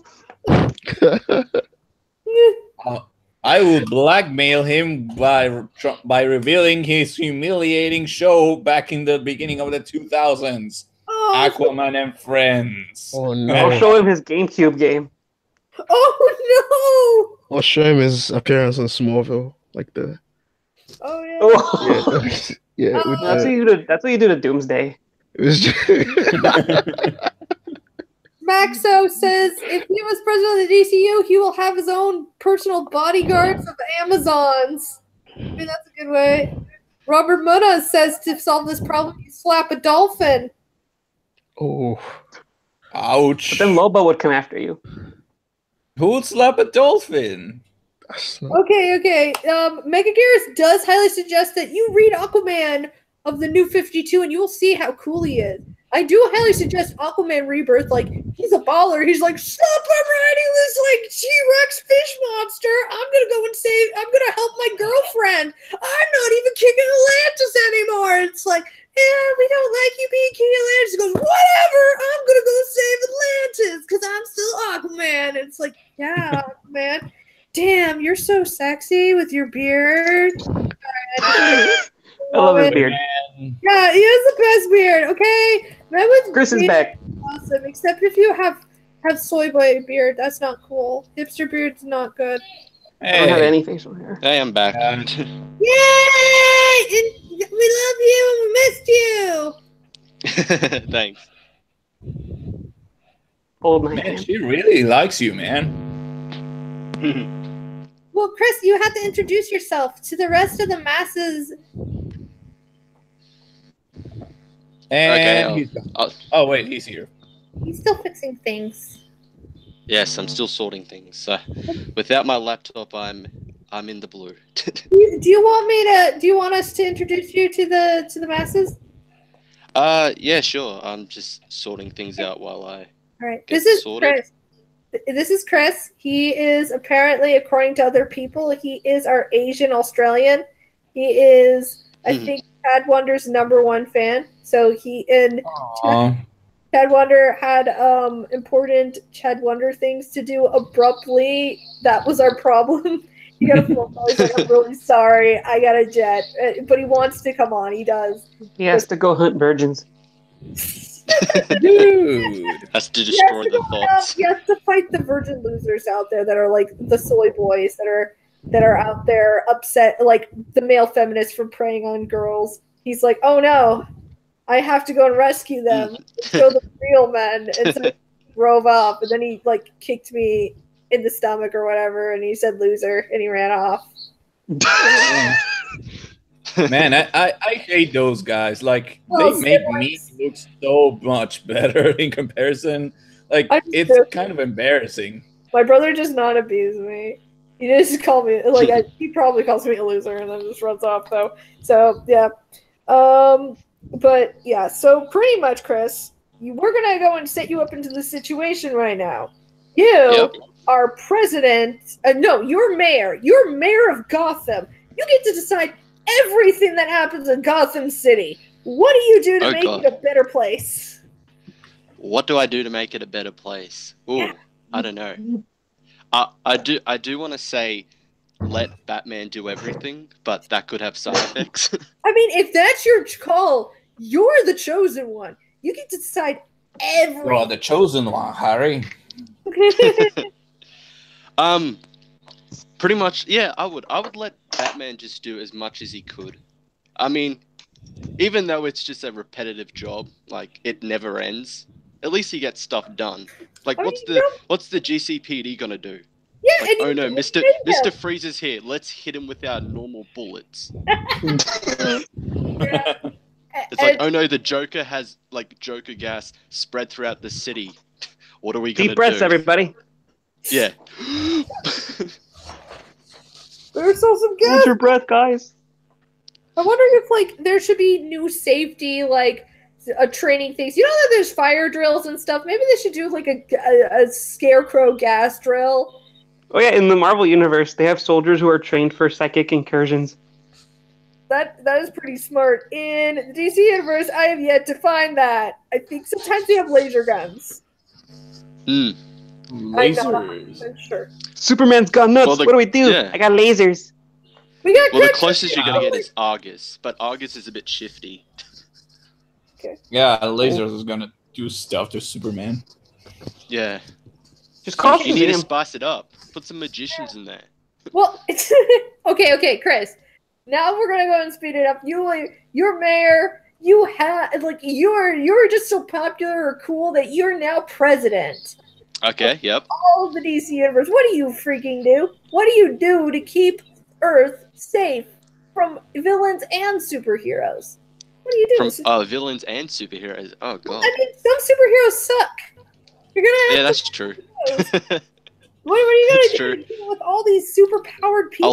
I will blackmail him by revealing his humiliating show back in the beginning of the 2000s. Aquaman and Friends. Oh no! I'll show him his GameCube game. Oh no! I'll show him his appearance on Smallville, like the. Oh yeah. Oh. Yeah. That's what you do to Doomsday. It was just... Maxo says if he was president of the DCU, he will have his own personal bodyguards of Amazons. I mean, that's a good way. Robert Muna says to solve this problem, you slap a dolphin. Oh. Ouch. But then Lobo would come after you. Who would slap a dolphin? Okay. Mega Gears does highly suggest that you read Aquaman of the New 52 and you will see how cool he is. I do highly suggest Aquaman Rebirth. Like, he's a baller. He's like, stop, I'm riding this, like, T-Rex fish monster. I'm gonna help my girlfriend. I'm not even King of Atlantis anymore. It's like, yeah, we don't like you being King of Atlantis. He goes, whatever, I'm gonna go save Atlantis because I'm still Aquaman. And it's like, yeah, Aquaman. Damn, you're so sexy with your beard. I love his beard. Yeah, he has the best beard. Okay, Chris is back. Awesome, except if you have soy boy beard, that's not cool. Hipster beard's not good. Hey. I don't have any facial hair. Hey, I'm back. Yay! And we love you and we missed you. Thanks. Hold my man, hand. she really likes you, man. Well, Chris, you have to introduce yourself to the rest of the masses. And oh wait, he's here. He's still fixing things. Yes, I'm still sorting things. So, without my laptop, I'm in the blue. Do you want us to introduce you to the masses? Yeah, sure. I'm just sorting things out while I. All right. This is Chris. This is Chris. He is apparently, according to other people, he is our Asian Australian. He is, I think, Chad Wonder's #1 fan. So Chad Wonder had important Chad Wonder things to do abruptly. That was our problem. He got a phone call. He's like, I'm really sorry. I got a jet. But he wants to come on. He does. He has to go hunt virgins. Dude. Has to destroy the thoughts. He has to fight the virgin losers out there that are like the soy boys that are out there upset, like the male feminists for preying on girls. He's like, oh no, I have to go and rescue them, show them real men. And so he drove up, and then he like kicked me in the stomach or whatever, and he said loser, and he ran off. Man, I hate those guys. Like, they make me look so much better in comparison. Like, it's kind of embarrassing. My brother does not abuse me. He just called me, like, he probably calls me a loser and then just runs off, though. So, yeah. But, yeah, so pretty much, Chris, we're going to go and set you up into the situation right now. You are president. No, you're mayor. You're mayor of Gotham. You get to decide everything that happens in Gotham City. What do you do to make it a better place? What do I do to make it a better place? Ooh, I don't know. I do want to say let Batman do everything, but that could have side effects. I mean, if that's your call, you're the chosen one. You get to decide everything. You are the chosen one, Harry. Pretty much, yeah. I would let Batman just do as much as he could. I mean, even though it's just a repetitive job, like it never ends. At least he gets stuff done. Like, I what's mean, the GCPD gonna do? Yeah, Like, and oh no, Mr. Mr. Freeze is here. Let's hit him with our normal bullets. It's like, oh no, the Joker has like Joker gas spread throughout the city. What are we gonna do? Deep breaths, everybody. Yeah. There's still some Hold gas. your breath, guys. I wonder if like there should be new safety like training things. You know that there's fire drills and stuff. Maybe they should do like a scarecrow gas drill. Oh yeah, in the Marvel universe, they have soldiers who are trained for psychic incursions. That is pretty smart. In the DC universe, I have yet to find that. I think sometimes they have laser guns. Lasers. I'm sure. Superman's gone nuts. Well, What do we do? yeah. I got lasers. We got Well, the good- closest you're gonna get is Argus, but Argus is a bit shifty. Yeah, lasers is gonna do stuff to Superman. Yeah. Just call You need to him. spice it up. Put some magicians in there. Well, it's okay, Chris. Now we're gonna go and speed it up. You're mayor. You have like you're just so popular or cool that you're now president. Okay, yep. All of the DC universe. What do you freaking do? What do you do to keep Earth safe from villains and superheroes? What do you do? From villains and superheroes. Oh god. I mean, some superheroes suck. You're gonna have Yeah, that's true. What are you That's gonna true. do with all these superpowered people?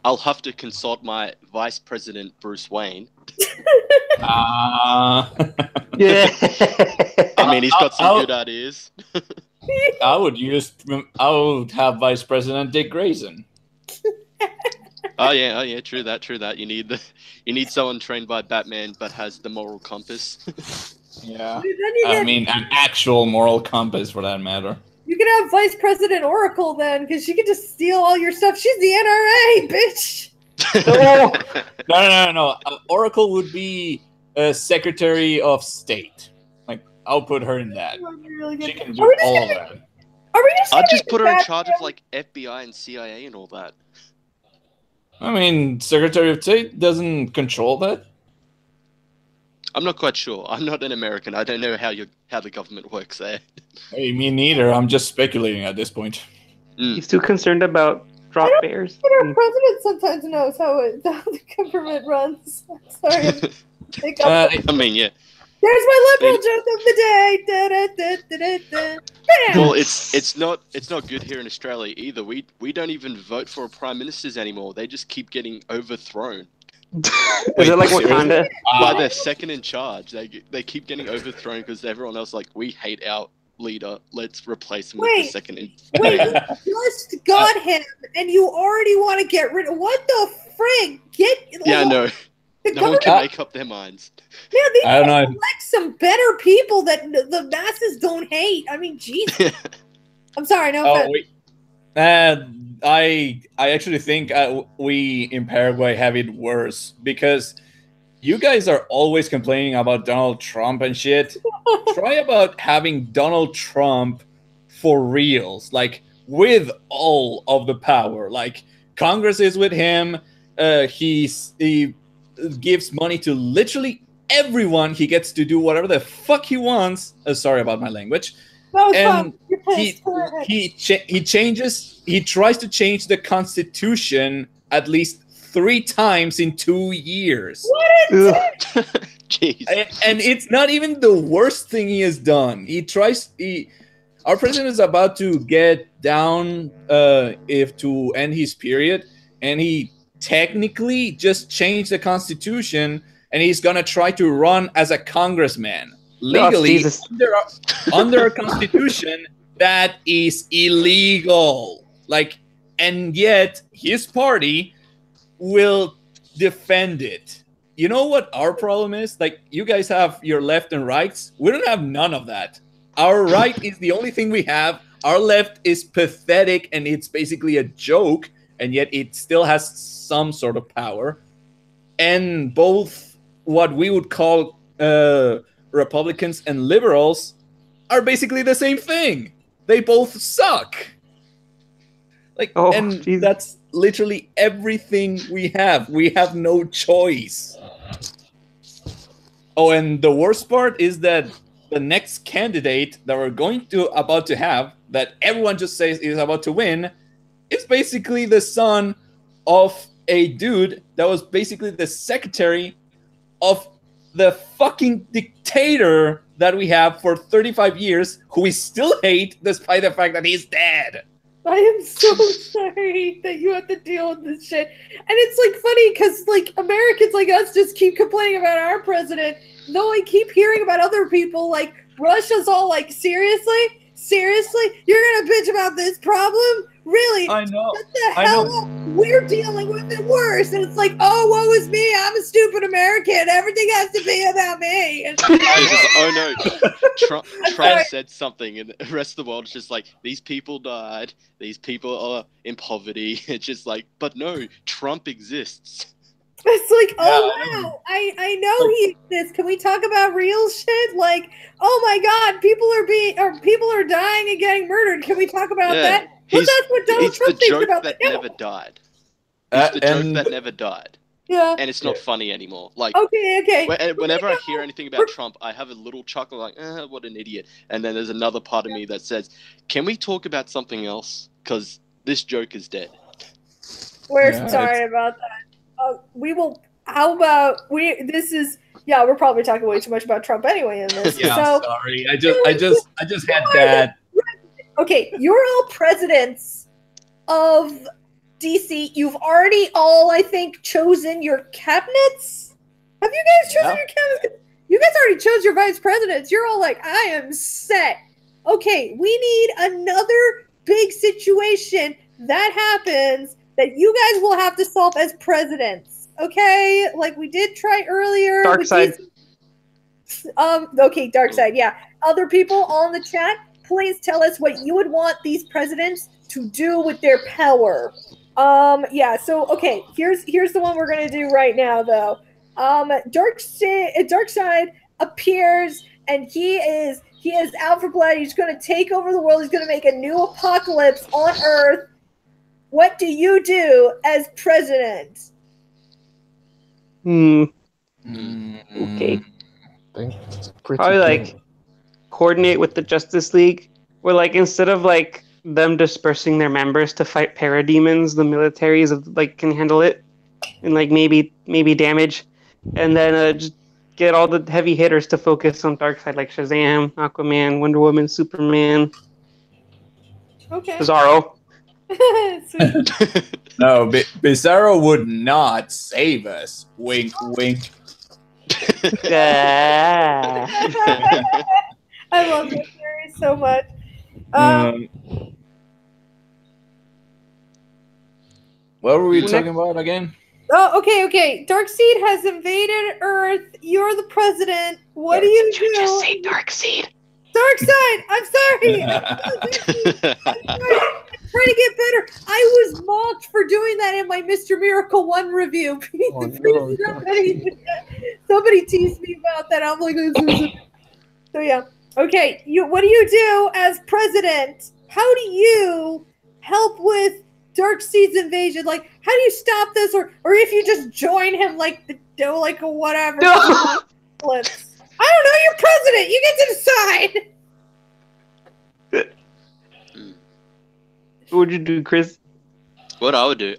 I'll have to consult my Vice President Bruce Wayne. Yeah. I mean, he's got some good ideas. I would have Vice President Dick Grayson. Oh yeah, true that. You need someone trained by Batman but has the moral compass. Yeah. Then you I mean, an actual moral compass for that matter. You can have Vice President Oracle then, because she can just steal all your stuff. She's the NRA, bitch. No. Oracle would be Secretary of State. Like, I'll put her in that. She can do all of that. Are we just? I'd gonna just make put her in Batman- charge of like FBI and CIA and all that. I mean, Secretary of State doesn't control that. I'm not quite sure. I'm not an American. I don't know how the government works there. Hey, me neither. I'm just speculating at this point. He's too concerned about drop bears. But our president sometimes knows how the government runs. Sorry. I mean, yeah. There's my liberal joke of the day. Da, da, da, da, da, da. Bam! Well, it's not good here in Australia either. We don't even vote for prime ministers anymore. They just keep getting overthrown. Is it like seriously? Wakanda? By their second in charge, they keep getting overthrown because everyone else like, we hate our leader. Let's replace him with the second in. Wait, you just got him, and you already want to get rid of what the frig? Yeah, no. The No one government. can make up their minds. Yeah, they I don't need know. to elect some better people that the masses don't hate. I mean, Jesus. I'm sorry, no Oh offense. wait. I actually think we in Paraguay have it worse because you guys are always complaining about Donald Trump and shit. Try about having Donald Trump for reals, like with all of the power. Like Congress is with him. He gives money to literally everyone. He gets to do whatever the fuck he wants. Sorry about my language. No, it's And fine. You're pissed. Go ahead. he tries to change the Constitution at least 3 times in 2 years. Ugh. Jeez. And it's not even the worst thing he has done. Our president is about to get down to end his period, and he technically just changed the Constitution, and he's gonna try to run as a congressman legally Jesus. under a constitution that is illegal. Like, and yet his party will defend it. You know what our problem is? Like, you guys have your left and rights. We don't have none of that. Our right is the only thing we have. our left is pathetic and it's basically a joke, and yet it still has some sort of power. And both what we would call Republicans and liberals are basically the same thing. They both suck. Jesus. That's literally everything we have. We have no choice. Oh, and the worst part is that the next candidate that we're about to have, that everyone just says is about to win, is basically the son of a dude that was basically the secretary of the fucking dictator that we have for 35 years, who we still hate despite the fact that he's dead. I am so sorry that you have to deal with this shit. And it's like funny because like Americans like us just keep complaining about our president, though I keep hearing about other people. Like Russia's all like, seriously, you're gonna bitch about this problem? Really? I know. What the hell? We're dealing with it worse. And it's like, oh, woe is me. I'm a stupid American. Everything has to be about me. And oh no. Trump said something and the rest of the world is just like, these people died. These people are in poverty. It's just like, but no, Trump exists. It's like, oh wow, I know he exists. Can we talk about real shit? Like, oh my God, people are dying and getting murdered. Can we talk about that? Well, that's what Donald Trump thinks about that never died. It's the joke that never died. Yeah. And it's not funny anymore. Like, okay. Whenever I hear anything about Trump, I have a little chuckle like, what an idiot. And then there's another part of me that says, can we talk about something else? Because this joke is dead. We're sorry about that. We will. How about we're probably talking way too much about Trump anyway in this. Yeah, so, sorry. I just had that. Okay, you're all presidents of DC. You've already all, I think, chosen your cabinets. Have you guys chosen your cabinets? You guys already chose your vice presidents. You're all like, I am set. Okay, we need another big situation that happens that you guys will have to solve as presidents. Okay, like we did try earlier. Dark side. Okay, dark side. Yeah. Other people on the chat, please tell us what you would want these presidents to do with their power. So okay, here's the one we're gonna do right now though. Dark side appears and he is out for blood. He's gonna take over the world. He's gonna make a new apocalypse on Earth. What do you do as president? Okay. Probably like coordinate with the Justice League, where like instead of like them dispersing their members to fight parademons, the militaries of like can handle it and like maybe damage, and then just get all the heavy hitters to focus on Darkseid, like Shazam, Aquaman, Wonder Woman, Superman, Bizarro. No, Bizarro would not save us. Wink, wink. I love this series so much. What were we talking about again? Oh, okay. Darkseid has invaded Earth. You're the president. What do you do? Just say Darkseid. Darkseid. I'm sorry. I'm trying to get better. I was mocked for doing that in my Mr. Miracle 1 review. Somebody teased me about that. I'm like, so yeah. Okay, what do you do as president? How do you help with Darkseid's invasion? Like, how do you stop this? Or if you just join him, like whatever. No. I don't know. You're president. You get to decide. What would you do, Chris? What I would do?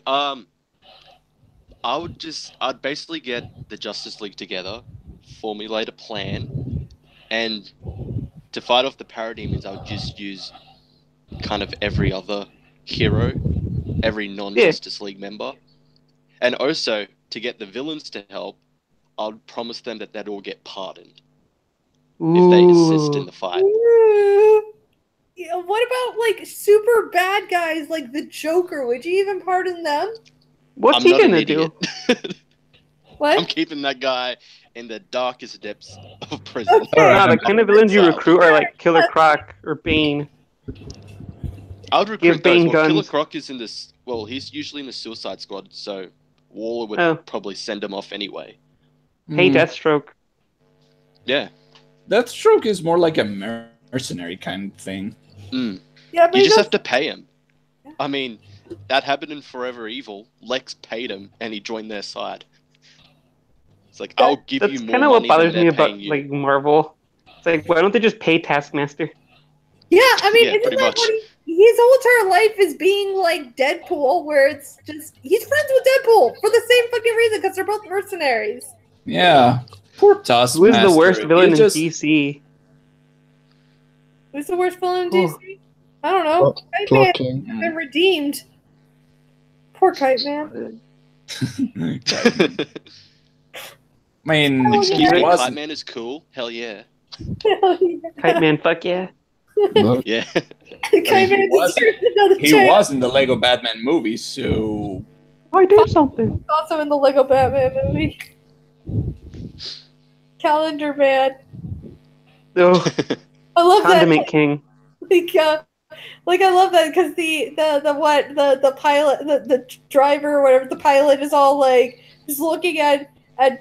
I'd basically get the Justice League together, formulate a plan, and to fight off the parademons, I would just use kind of every other hero, every non-Justice League member. And also, to get the villains to help, I'd promise them that they'd all get pardoned if they assist in the fight. Yeah, what about, like, super bad guys like the Joker? Would you even pardon them? What's he gonna do? What? I'm keeping that guy in the darkest depths of prison. Okay. The kind of villains you recruit are like Killer Croc or Bane. I would Give recruit those. Bane Well, Killer guns. Croc is in this. Well, he's usually in the Suicide Squad, so Waller would probably send him off anyway. Hey, Deathstroke. Yeah. Deathstroke is more like a mercenary kind of thing. Yeah, but You just have to pay him. I mean, that happened in Forever Evil. Lex paid him, and he joined their side. It's like, I'll give you more money. That's kind of what bothers me about you. like Marvel. It's like, why don't they just pay Taskmaster? Yeah, I mean, isn't pretty that much. what his whole entire life is being like Deadpool, where it's just he's friends with Deadpool for the same fucking reason because they're both mercenaries. Yeah. Poor Taskmaster. Who is the worst villain in just... DC? Who's the worst villain in DC? I don't know. Kite Man has been redeemed. Poor Kite Man. I mean, excuse me, Kite Man is cool. Hell yeah. Kite Man, fuck yeah. Yeah. He was in the Lego Batman movie, so I did something. Also in the Lego Batman movie. Calendar Man. Oh, I love Condiment that. King. Like I love that because the pilot, the driver or whatever, the pilot is all like just looking at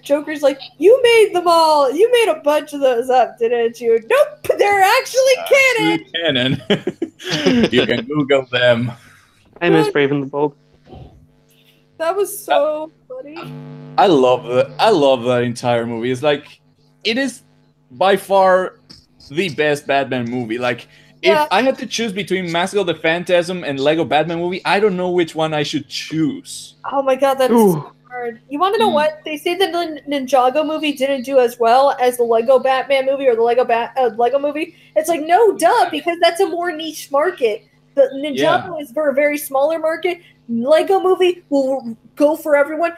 Joker's like, you made them all, you made a bunch of those up, didn't you? Nope, they're actually canon. You can Google them. I miss Brave and the Bold. That was so funny. I love that entire movie. It's like, it is by far the best Batman movie. Like, if I had to choose between Mask of the Phantasm and Lego Batman movie, I don't know which one I should choose. Oh my god, that's so hard. You want to know what? They say the Ninjago movie didn't do as well as the Lego Batman movie or the Lego movie. It's like, no, duh, because that's a more niche market. The Ninjago is for a very smaller market. Lego movie will go for everyone.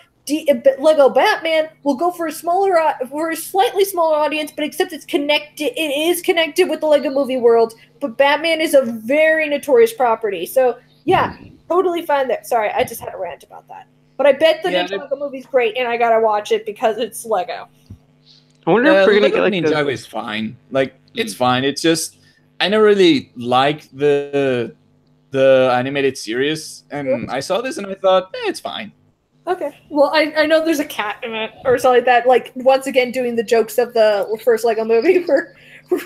Lego Batman will go for a slightly smaller audience, but except it's connected. It is connected with the Lego movie world, but Batman is a very notorious property. So yeah, totally fine there. Sorry, I just had a rant about that. But I bet the Ninjago movie's great, and I gotta watch it because it's Lego. I wonder if we're gonna get like Ninjago is fine. Like, it's fine. It's just I never really liked the animated series, and I saw this and I thought, it's fine. Okay. Well, I know there's a cat in it or something like that. Like, once again, doing the jokes of the first Lego movie where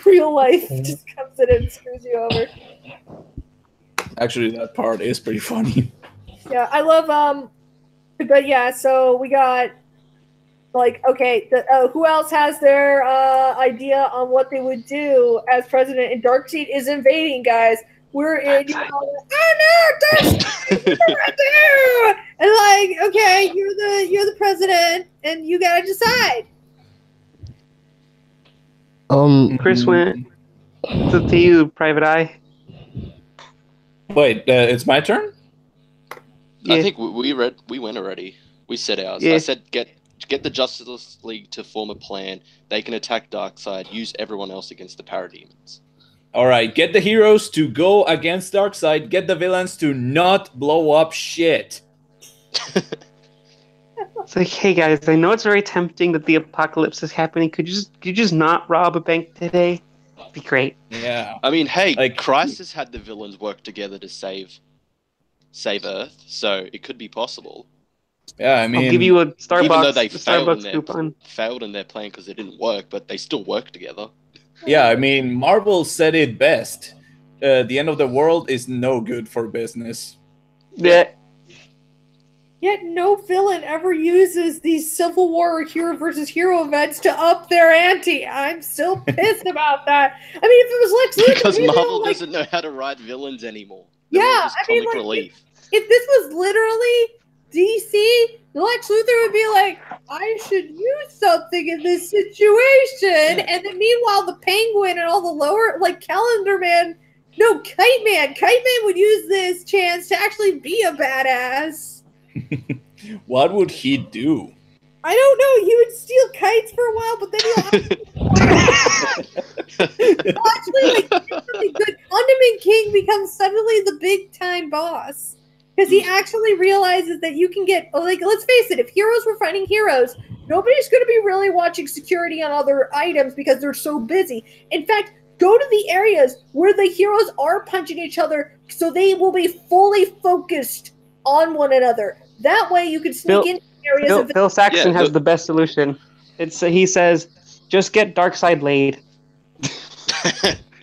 real life just comes in and screws you over. Actually, that part is pretty funny. Yeah, I love but yeah, so we got like, okay, who else has their idea on what they would do as president? And Darkseid is invading, guys. We're in, oh no, Darkseid, and like, okay, you're the president, and you gotta decide. Chris went to you, Private Eye. Wait, it's my turn? I think we went already. We said ours. I said get the Justice League to form a plan. They can attack Darkseid, use everyone else against the Parademons. All right, get the heroes to go against Darkseid. Get the villains to not blow up shit. It's like, hey guys, I know it's very tempting that the apocalypse is happening. Could you just not rob a bank today? It'd be great. Yeah. I mean, hey, like, Crisis had the villains work together to save Earth, so it could be possible. Yeah, I mean, I'll give you a Starbucks. Even though they failed in their plan because it didn't work, but they still work together. Yeah, I mean, Marvel said it best. The end of the world is no good for business. Yeah. Yet no villain ever uses these Civil War or hero versus hero events to up their ante. I'm still pissed about that. I mean, if it was Lex Luthor, because Marvel doesn't know how to write villains anymore. I mean, like, if this was literally DC, Lex Luthor would be like, I should use something in this situation. And then meanwhile, the Penguin and all the lower, like, Calendar Man, no, Kite Man would use this chance to actually be a badass. What would he do? I don't know. He would steal kites for a while, but then he'll actually like really good. Condiment King becomes suddenly the big time boss because he actually realizes that you can get, like, let's face it, if heroes were fighting heroes, nobody's going to be really watching security on other items because they're so busy. In fact, go to the areas where the heroes are punching each other so they will be fully focused on one another. That way you can sneak into areas. Phil Saxon has the best solution. He says, just get Darkseid laid.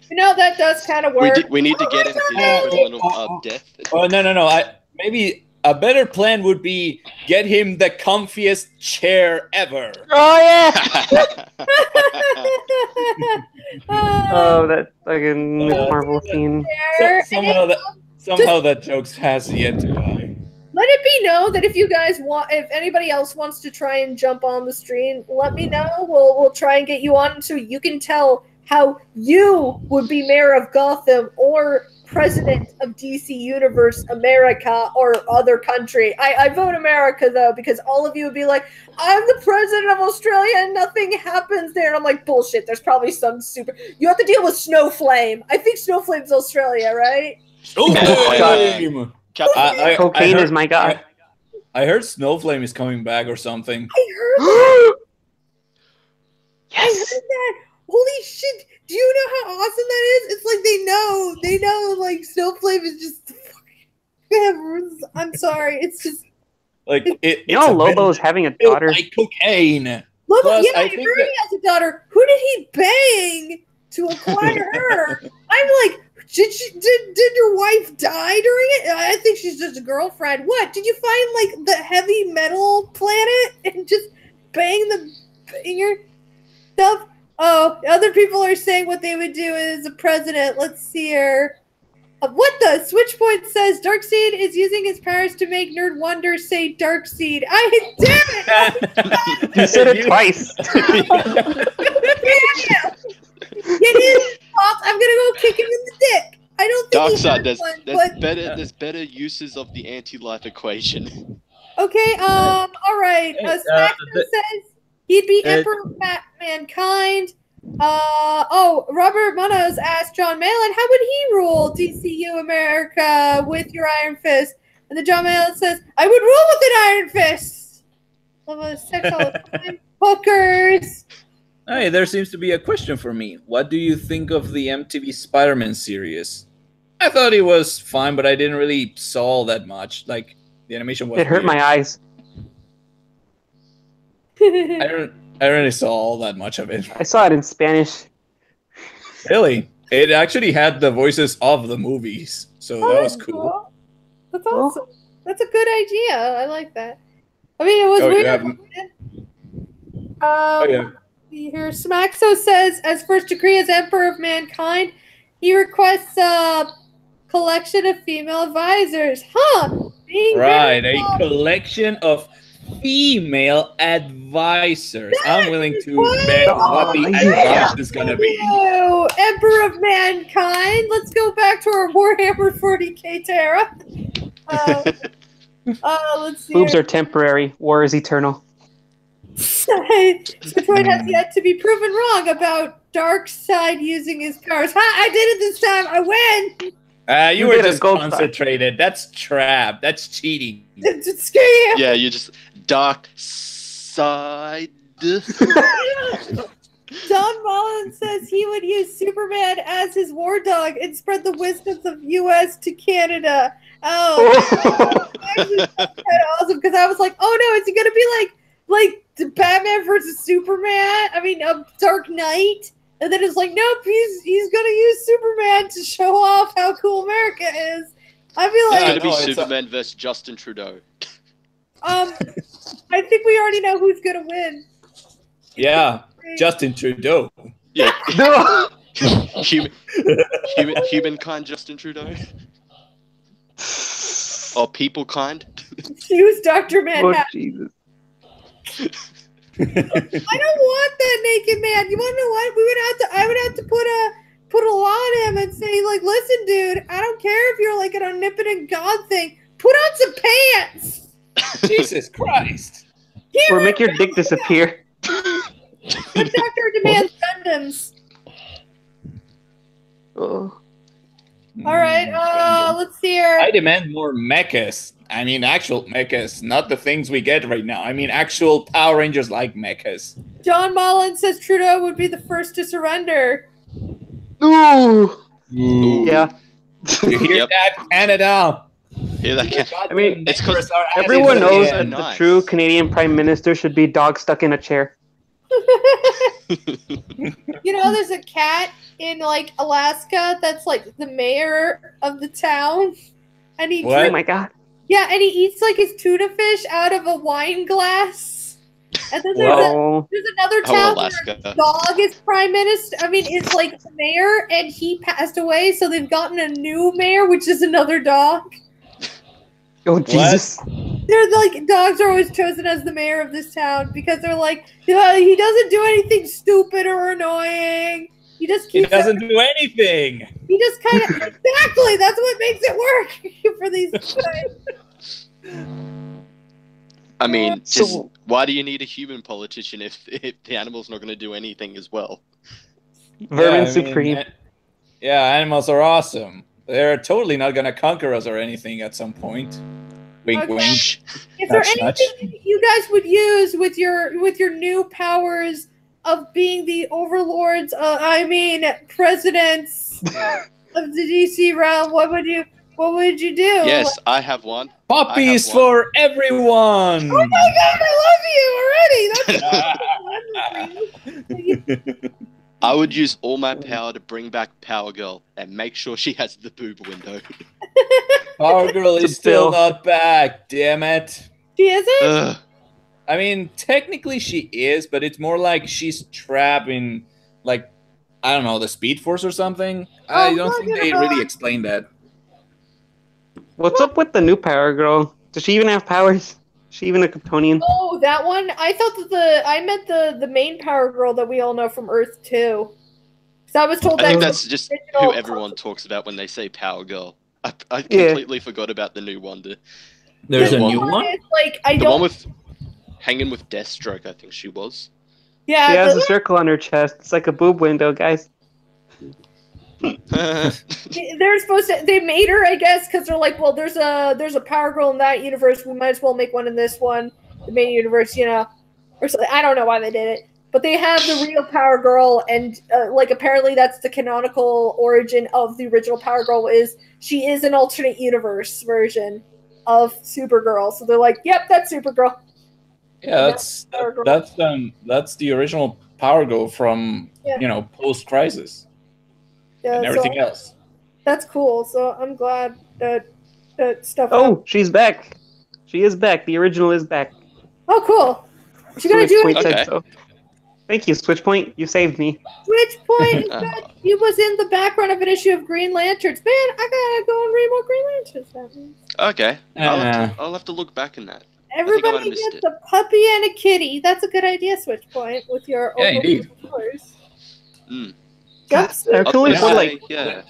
You know, that does kind of work. We need to get him his equivalent of death. Oh, no. Maybe a better plan would be get him the comfiest chair ever. Oh, yeah! Oh, that fucking Marvel scene. Somehow that joke has yet to die. Let it be known that if anybody else wants to try and jump on the stream, let me know. We'll try and get you on so you can tell how you would be mayor of Gotham or president of DC Universe America or other country. I vote America though, because all of you would be like, I'm the president of Australia and nothing happens there. And I'm like, bullshit, there's probably some super... You have to deal with Snowflame. I think Snowflame's Australia, right? Snowflame! Cocaine is my god. I heard Snowflame is coming back or something. I heard that. Yes. I heard that. Holy shit. Do you know how awesome that is? It's like they know like Snowflame is just I'm sorry. It's just like Lobo's having a daughter. Like cocaine. Lobo, Plus, I heard he has a daughter. Who did he bang to acquire her? I'm like, did your wife die during it? I think she's just a girlfriend. What? Did you find like the heavy metal planet and just bang the banger stuff? Oh, other people are saying what they would do as a president. Let's see here. What the? Switchpoint says Darkseid is using his powers to make Nerd Wonder say Darkseid. I damn it! You said it twice. It is. I'm gonna go kick him in the dick. I don't think Darkseid. There's better uses of the anti-life equation. Okay. All right. Says he'd be Emperor of Mankind. Robert Munoz asked John Malin, how would he rule DCU America with your Iron Fist? And then John Malin says, I would rule with an Iron Fist. Love a sex all the time. Hookers. Hey, there seems to be a question for me. What do you think of the MTV Spider-Man series? I thought it was fine, but I didn't really saw that much. Like, the animation was... It hurt my eyes. I really saw all that much of it. I saw it in Spanish. Really? It actually had the voices of the movies, so that was cool. That's awesome. That's a good idea. I like that. I mean, it was weird. Yeah. Here, Smaxo says, as first decree as Emperor of Mankind, he requests a collection of female advisors. Right, a collection of female advisors. I'm willing to bet what the advice is going to be. Emperor of Mankind. Let's go back to our Warhammer 40k Terra. Let's see. Boobs are temporary. War is eternal. Detroit has yet to be proven wrong about Darkseid using his powers. I did it this time. I win. You were just concentrated. That's trap. That's cheating. Screw you. Yeah, you just Darkseid. John Mullins says he would use Superman as his war dog and spread the wisdoms of U.S. to Canada. Actually, that's kind of awesome because I was like, oh no, is he gonna be like the Batman versus Superman? I mean, Dark Knight. And then it's like, nope, he's gonna use Superman to show off how cool America is. I feel like it's gonna be Superman versus Justin Trudeau. I think we already know who's gonna win. Yeah, Justin Trudeau. Yeah. Humankind Justin Trudeau. Or people kind. Use Dr. Manhattan. Oh, Jesus. I don't want that naked man. You want to know what? I would have to put a law on him and say, like, listen, dude, I don't care if you're like an omnipotent god thing. Put on some pants. Jesus Christ. Or make your dick disappear. The doctor demands condoms. Oh. All right, let's see here. I demand more mechas. I mean, actual mechas, not the things we get right now. I mean, actual Power Rangers like mechas. John Mullins says Trudeau would be the first to surrender. Ooh. Ooh. Yeah. You hear Yep. that, Canada? Yeah, that can. I mean, It's 'cause Everyone It's knows so that nice. the true Canadian Prime Minister should be dog stuck in a chair. You know, there's a cat in like Alaska that's like the mayor of the town, and he What? Oh drinks. my god. Yeah, and he eats like his tuna fish out of a wine glass. And then Oh. there's another Oh, town Alaska. where dog is prime minister. I mean, it's like the mayor, and he passed away, so they've gotten a new mayor, which is another dog. Oh Jesus. They're like dogs are always chosen as the mayor of this town because they're like, yeah, he doesn't do anything stupid or annoying. He just He keeps. doesn't do anything. He just kind of exactly. That's what makes it work for these guys. I mean, So- just why do you need a human politician if the animal's not going to do anything as well? Vermin Yeah, I mean, Supreme. yeah, animals are awesome. They're totally not gonna conquer us or anything at some point. Wink, Okay. wink. Is there Nudge, nudge. anything you guys would use with your new powers of being the overlords? Presidents of the DC realm. What would you do? Yes, I have one. Puppies I have one. for everyone. Oh my god, I love you already. That's I would use all my power to bring back Power Girl and make sure she has the boob window. Power Girl is still Bill. not back. Damn it. She isn't? Ugh. I mean, technically she is, but it's more like she's trapped in, like, I don't know, the Speed Force or something. I don't think they really explained that. What's up with the new Power Girl? Does she even have powers? Is she even a Kryptonian? Oh, that one? I thought that I meant the main Power Girl that we all know from Earth 2. Because I was told I that think was that's the just original who everyone talks about when they say Power Girl. I completely forgot about the new one. There's The a one- new one? It's like, I The don't. one with hanging with Deathstroke, I think she was. Yeah, She has the- a circle on her chest. It's like a boob window, guys. they're supposed to. They made her, I guess, because they're like, well, there's a Power Girl in that universe. We might as well make one in this one, the main universe, or something. I don't know why they did it, but they have the real Power Girl, and like apparently that's the canonical origin of the original Power Girl. Is she is an alternate universe version of Supergirl? So they're like, yep, that's Supergirl. Yeah, that's the original Power Girl from Yeah. post Crisis Yeah, and everything else. That's cool. So I'm glad that stuff. Oh, she's back. She is back. The original is back. Oh, cool. Is she gonna do Switchpoint it? said Okay. so. Thank you, Switchpoint. You saved me. Switchpoint is good. He was in the background of an issue of Green Lanterns. Man, I gotta go and read more Green Lanterns. That means. Okay. Uh. I'll have to look back in that. Everybody missed gets it. a puppy and a kitty. That's a good idea, Switchpoint, with your Yeah, indeed. overlords. Mm. Yep. I can only Yeah. afford like Yeah.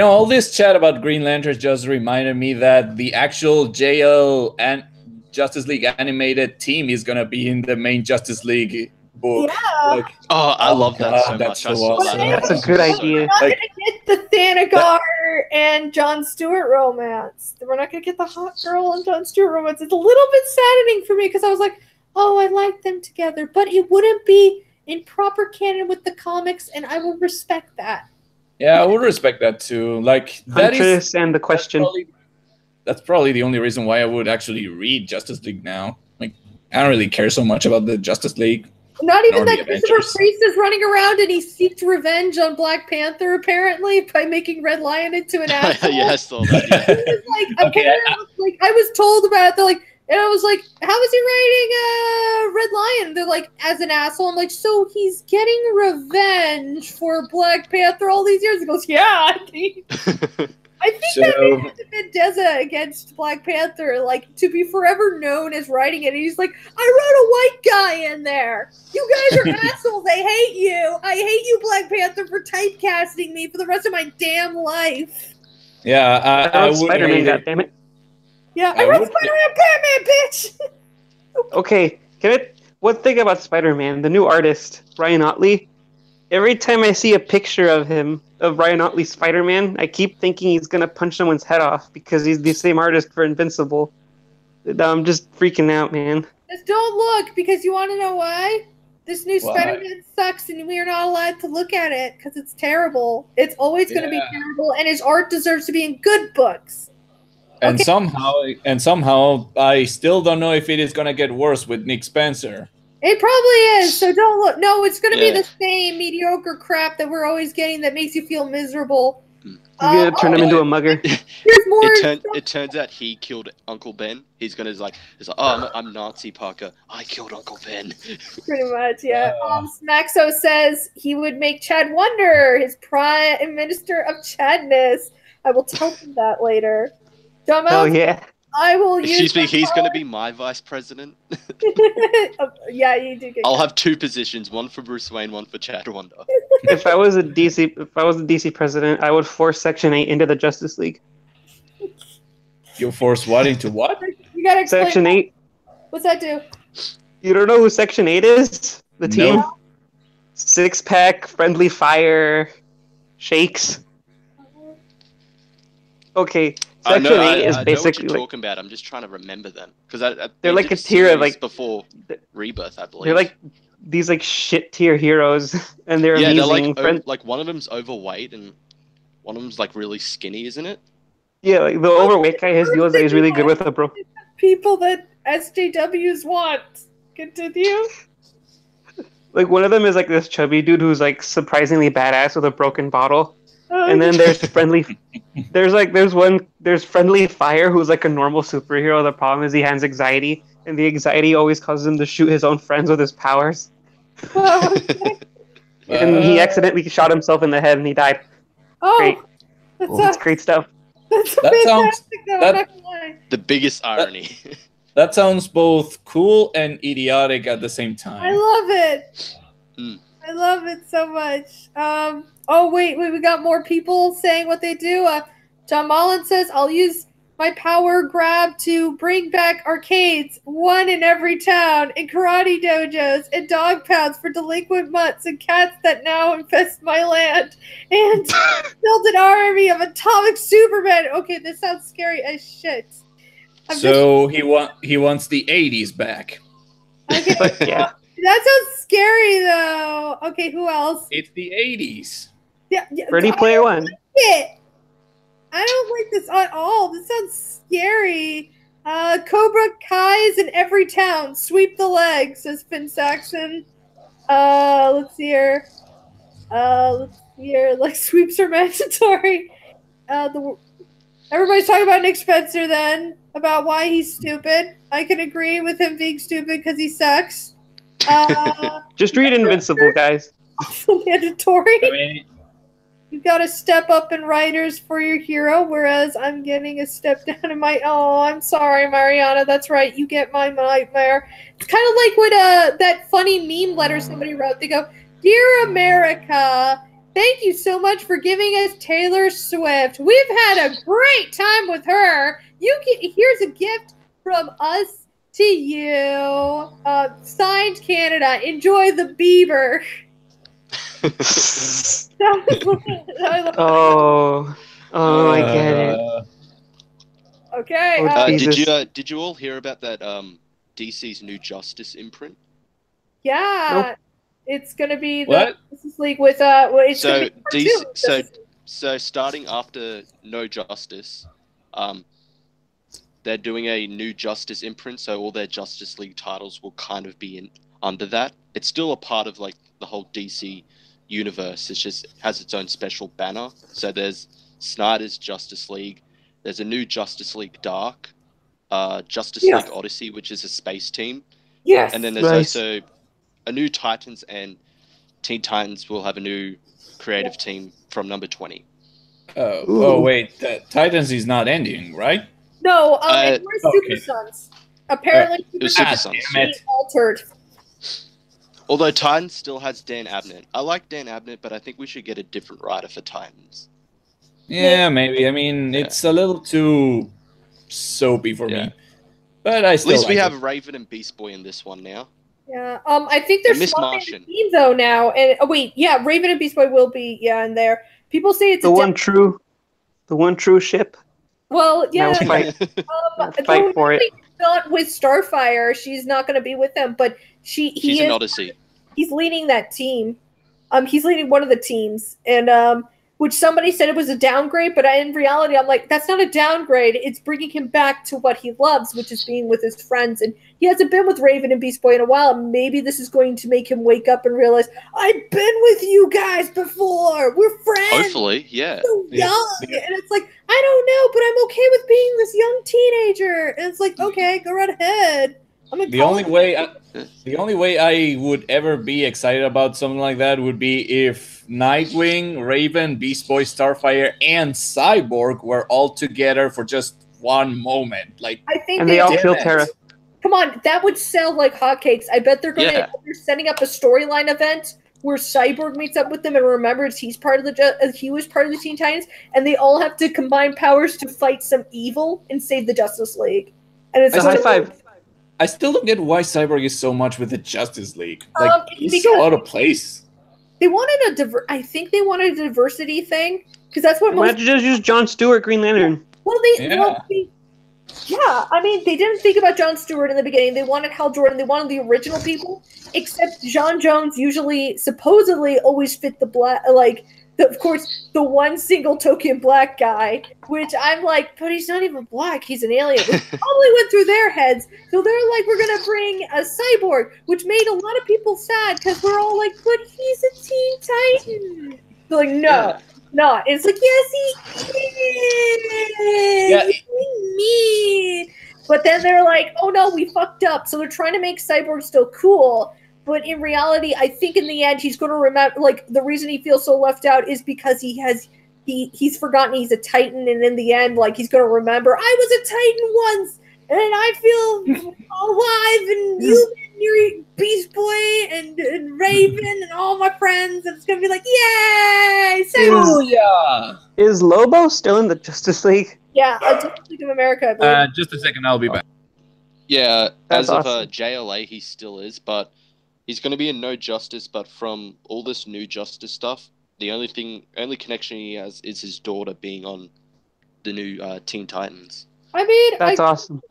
All this chat about Green Lanterns just reminded me that the actual JL and Justice League animated team is gonna be in the main Justice League book. Yeah. Like, Oh, I love that God, so that's much. I so saw awesome. that. That's a That good was so idea. We're not Like- gonna get the Thanagar and Jon Stewart romance. We're not gonna get the hot girl and Jon Stewart romance. It's a little bit saddening for me because I was like, oh, I like them together, but it wouldn't be in proper canon with the comics, and I would respect that. yeah, I would respect that too. Like that is Huntress and the Question. that's probably the only reason why I would actually read Justice League now. Like, I don't really care so much about the Justice League. Not even Nor that the Christopher Avengers. Priest is running around and he seeked revenge on Black Panther apparently by making Red Lion into an asshole. yeah, I saw that. Yeah. He was like, Okay, apparently, like I was told about it. They're like, and I was like, how is he writing Red Lion? They're like, as an asshole. I'm like, so he's getting revenge for Black Panther all these years. He goes, yeah. I think that So man had to vendetta against Black Panther, like to be forever known as writing it. And he's like, I wrote a white guy in there. You guys are assholes. I hate you. I hate you, Black Panther, for typecasting me for the rest of my damn life. yeah, I I wrote would Spider-Man, hate it. goddammit. Yeah, I I wrote would- Spider-Man, Batman, bitch. Okay, one thing about Spider-Man, the new artist, Ryan Otley, every time I see a picture of him, of Ryan Otley's Spider-Man, I keep thinking he's going to punch someone's head off because he's the same artist for Invincible. I'm just freaking out, man. Just don't look, because you want to know why? this new Spider-Man sucks, and we are not allowed to look at it because it's terrible. It's always going to be terrible, and his art deserves to be in good books. And somehow, I still don't know if it is going to get worse with Nick Spencer. It probably is, so don't look. No, it's going to be the same mediocre crap that we're always getting that makes you feel miserable. He's going to turn him into a mugger. There's more. It turns out he killed Uncle Ben. He's going to he's like, oh, I'm Nazi Parker. I killed Uncle Ben. Pretty much, yeah. Smaxo says he would make Chad Wonder his prime minister of Chadness. I will tell him that later. Dumbass. Oh, yeah. I will use. Excuse me, he's going to be my vice president. Yeah, you do. I'll have two positions: one for Bruce Wayne, one for Chad Wonder. If I was the DC president, I would force Section 8 into the Justice League. You force what into what? You gotta explain. Section 8. What's that do? You don't know who Section 8 is? The team? No. Six-pack, friendly fire, shakes. Okay, Section 8 is I know basically what you're talking about. I'm just trying to remember them because they're like a tier of like before Rebirth, I believe. They're like these like shit tier heroes, and they're amazing. They're like one of them's overweight and one of them's like really skinny, isn't it? Yeah, like the overweight guy has deals that he's really good with a bro. People that SJWs want. Continue. Like one of them is like this chubby dude who's like surprisingly badass with a broken bottle. And then there's friendly. There's friendly fire who's like a normal superhero. The problem is he has anxiety, and the anxiety always causes him to shoot his own friends with his powers. And he accidentally shot himself in the head, and he died. Oh, great. That's great stuff. That's fantastic, though. I'm not gonna lie. The biggest irony. That sounds both cool and idiotic at the same time. I love it. I love it so much. Oh, wait, we got more people saying what they do. John Mullen says, I'll use my power grab to bring back arcades, one in every town, and karate dojos, and dog pounds for delinquent mutts and cats that now infest my land, and build an army of atomic supermen. Okay, this sounds scary as shit. He wants the 80s back. Okay. Yeah. That sounds scary, though. Okay, who else? It's the 80s. Yeah, Ready Player One. I don't like this at all. This sounds scary. Cobra Kai's in every town. Sweep the leg, says Finn Saxon. Let's see here. Like, sweeps are mandatory. Everybody's talking about Nick Spencer then, about why he's stupid. I can agree with him being stupid because he sucks. Just read Invincible, guys. Mandatory. You got to step up in writers for your hero, whereas I'm getting a step down in my. Oh, I'm sorry, Mariana. That's right. You get my nightmare. It's kind of like what that funny meme letter somebody wrote. They go, "Dear America, thank you so much for giving us Taylor Swift. We've had a great time with her. Here's a gift from us to you. Signed, Canada. Enjoy the Bieber." I get it. Okay. Did you all hear about that DC's new Justice imprint? Yeah. Nope. It's gonna be what? Justice League with so starting after No Justice, they're doing a new Justice imprint, so all their Justice League titles will kind of be under that. It's still a part of like the whole DC universe. It just has its own special banner. So there's Snyder's Justice League. There's a new Justice League Dark, Justice League Odyssey, which is a space team. Yes. And then there's also a new Titans, and Teen Titans will have a new creative team from number 20. Oh wait, Titans is not ending, right? No, it was Super Sons. Apparently, it was Super Sons. Altered. Although Titans still has Dan Abnett. I like Dan Abnett, but I think we should get a different writer for Titans. Yeah, maybe. I mean, it's a little too soapy for me. But I still At least we like have Raven and Beast Boy in this one now. Yeah. I think they're swapping the team though now. And Raven and Beast Boy will be in there. People say it's the one true ship. Well, yeah. Now fight for it. Not with Starfire. She's not going to be with them, but he She's is an Odyssey. he's leading that team. He's leading one of the teams, and which somebody said it was a downgrade, but in reality, I'm like, that's not a downgrade. It's bringing him back to what he loves, which is being with his friends. And he hasn't been with Raven and Beast Boy in a while. Maybe this is going to make him wake up and realize, I've been with you guys before. We're friends. Hopefully, yeah. So young. And it's like, I don't know, but I'm okay with being this young teenager. And it's like, okay, go right ahead. The only way I would ever be excited about something like that would be if Nightwing, Raven, Beast Boy, Starfire, and Cyborg were all together for just one moment. Like, I think and they all kill Terra. Come on, that would sell like hotcakes. I bet they're they're setting up a storyline event where Cyborg meets up with them and remembers he was part of the Teen Titans, and they all have to combine powers to fight some evil and save the Justice League. And it's high five. I still don't get why Cyborg is so much with the Justice League. Like, he's so out of place. They wanted I think they wanted a diversity thing, because that's what Why don't you just use Jon Stewart, Green Lantern? Well, I mean, they didn't think about Jon Stewart in the beginning. They wanted Hal Jordan. They wanted the original people, except Jon Jones supposedly always fit the black, of course, the one single token black guy, which I'm like, but he's not even black. He's an alien. Which probably went through their heads. So they're like, we're going to bring a cyborg, which made a lot of people sad because we're all like, but he's a Teen Titan. They're like, no, not. And it's like, yes, he is. Yeah. Me. But then they're like, oh no, we fucked up. So they're trying to make Cyborg still cool. But in reality, I think in the end, he's going to remember, the reason he feels so left out is because he's forgotten he's a Titan. And in the end, he's going to remember, I was a Titan once and I feel alive and human. You're Beast Boy and Raven and all my friends. And it's going to be like, yay! Hallelujah! Is Lobo still in the Justice League? Yeah, Justice League of America. Just a second, I'll be back. Yeah, That's as awesome. of JLA, he still is, but he's going to be in No Justice. But from all this new Justice stuff, the only connection he has is his daughter being on the new Teen Titans. I mean, that's awesome.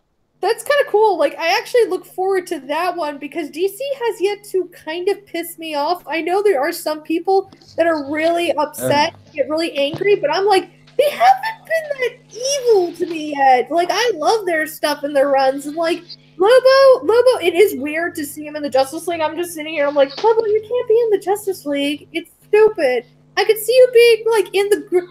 That's kind of cool. I actually look forward to that one because DC has yet to kind of piss me off. I know there are some people that are really upset, get really angry, but I'm like, they haven't been that evil to me yet. I love their stuff and their runs. And Lobo, it is weird to see him in the Justice League. I'm just sitting here, I'm like, Lobo, you can't be in the Justice League. It's stupid. I could see you being, in the,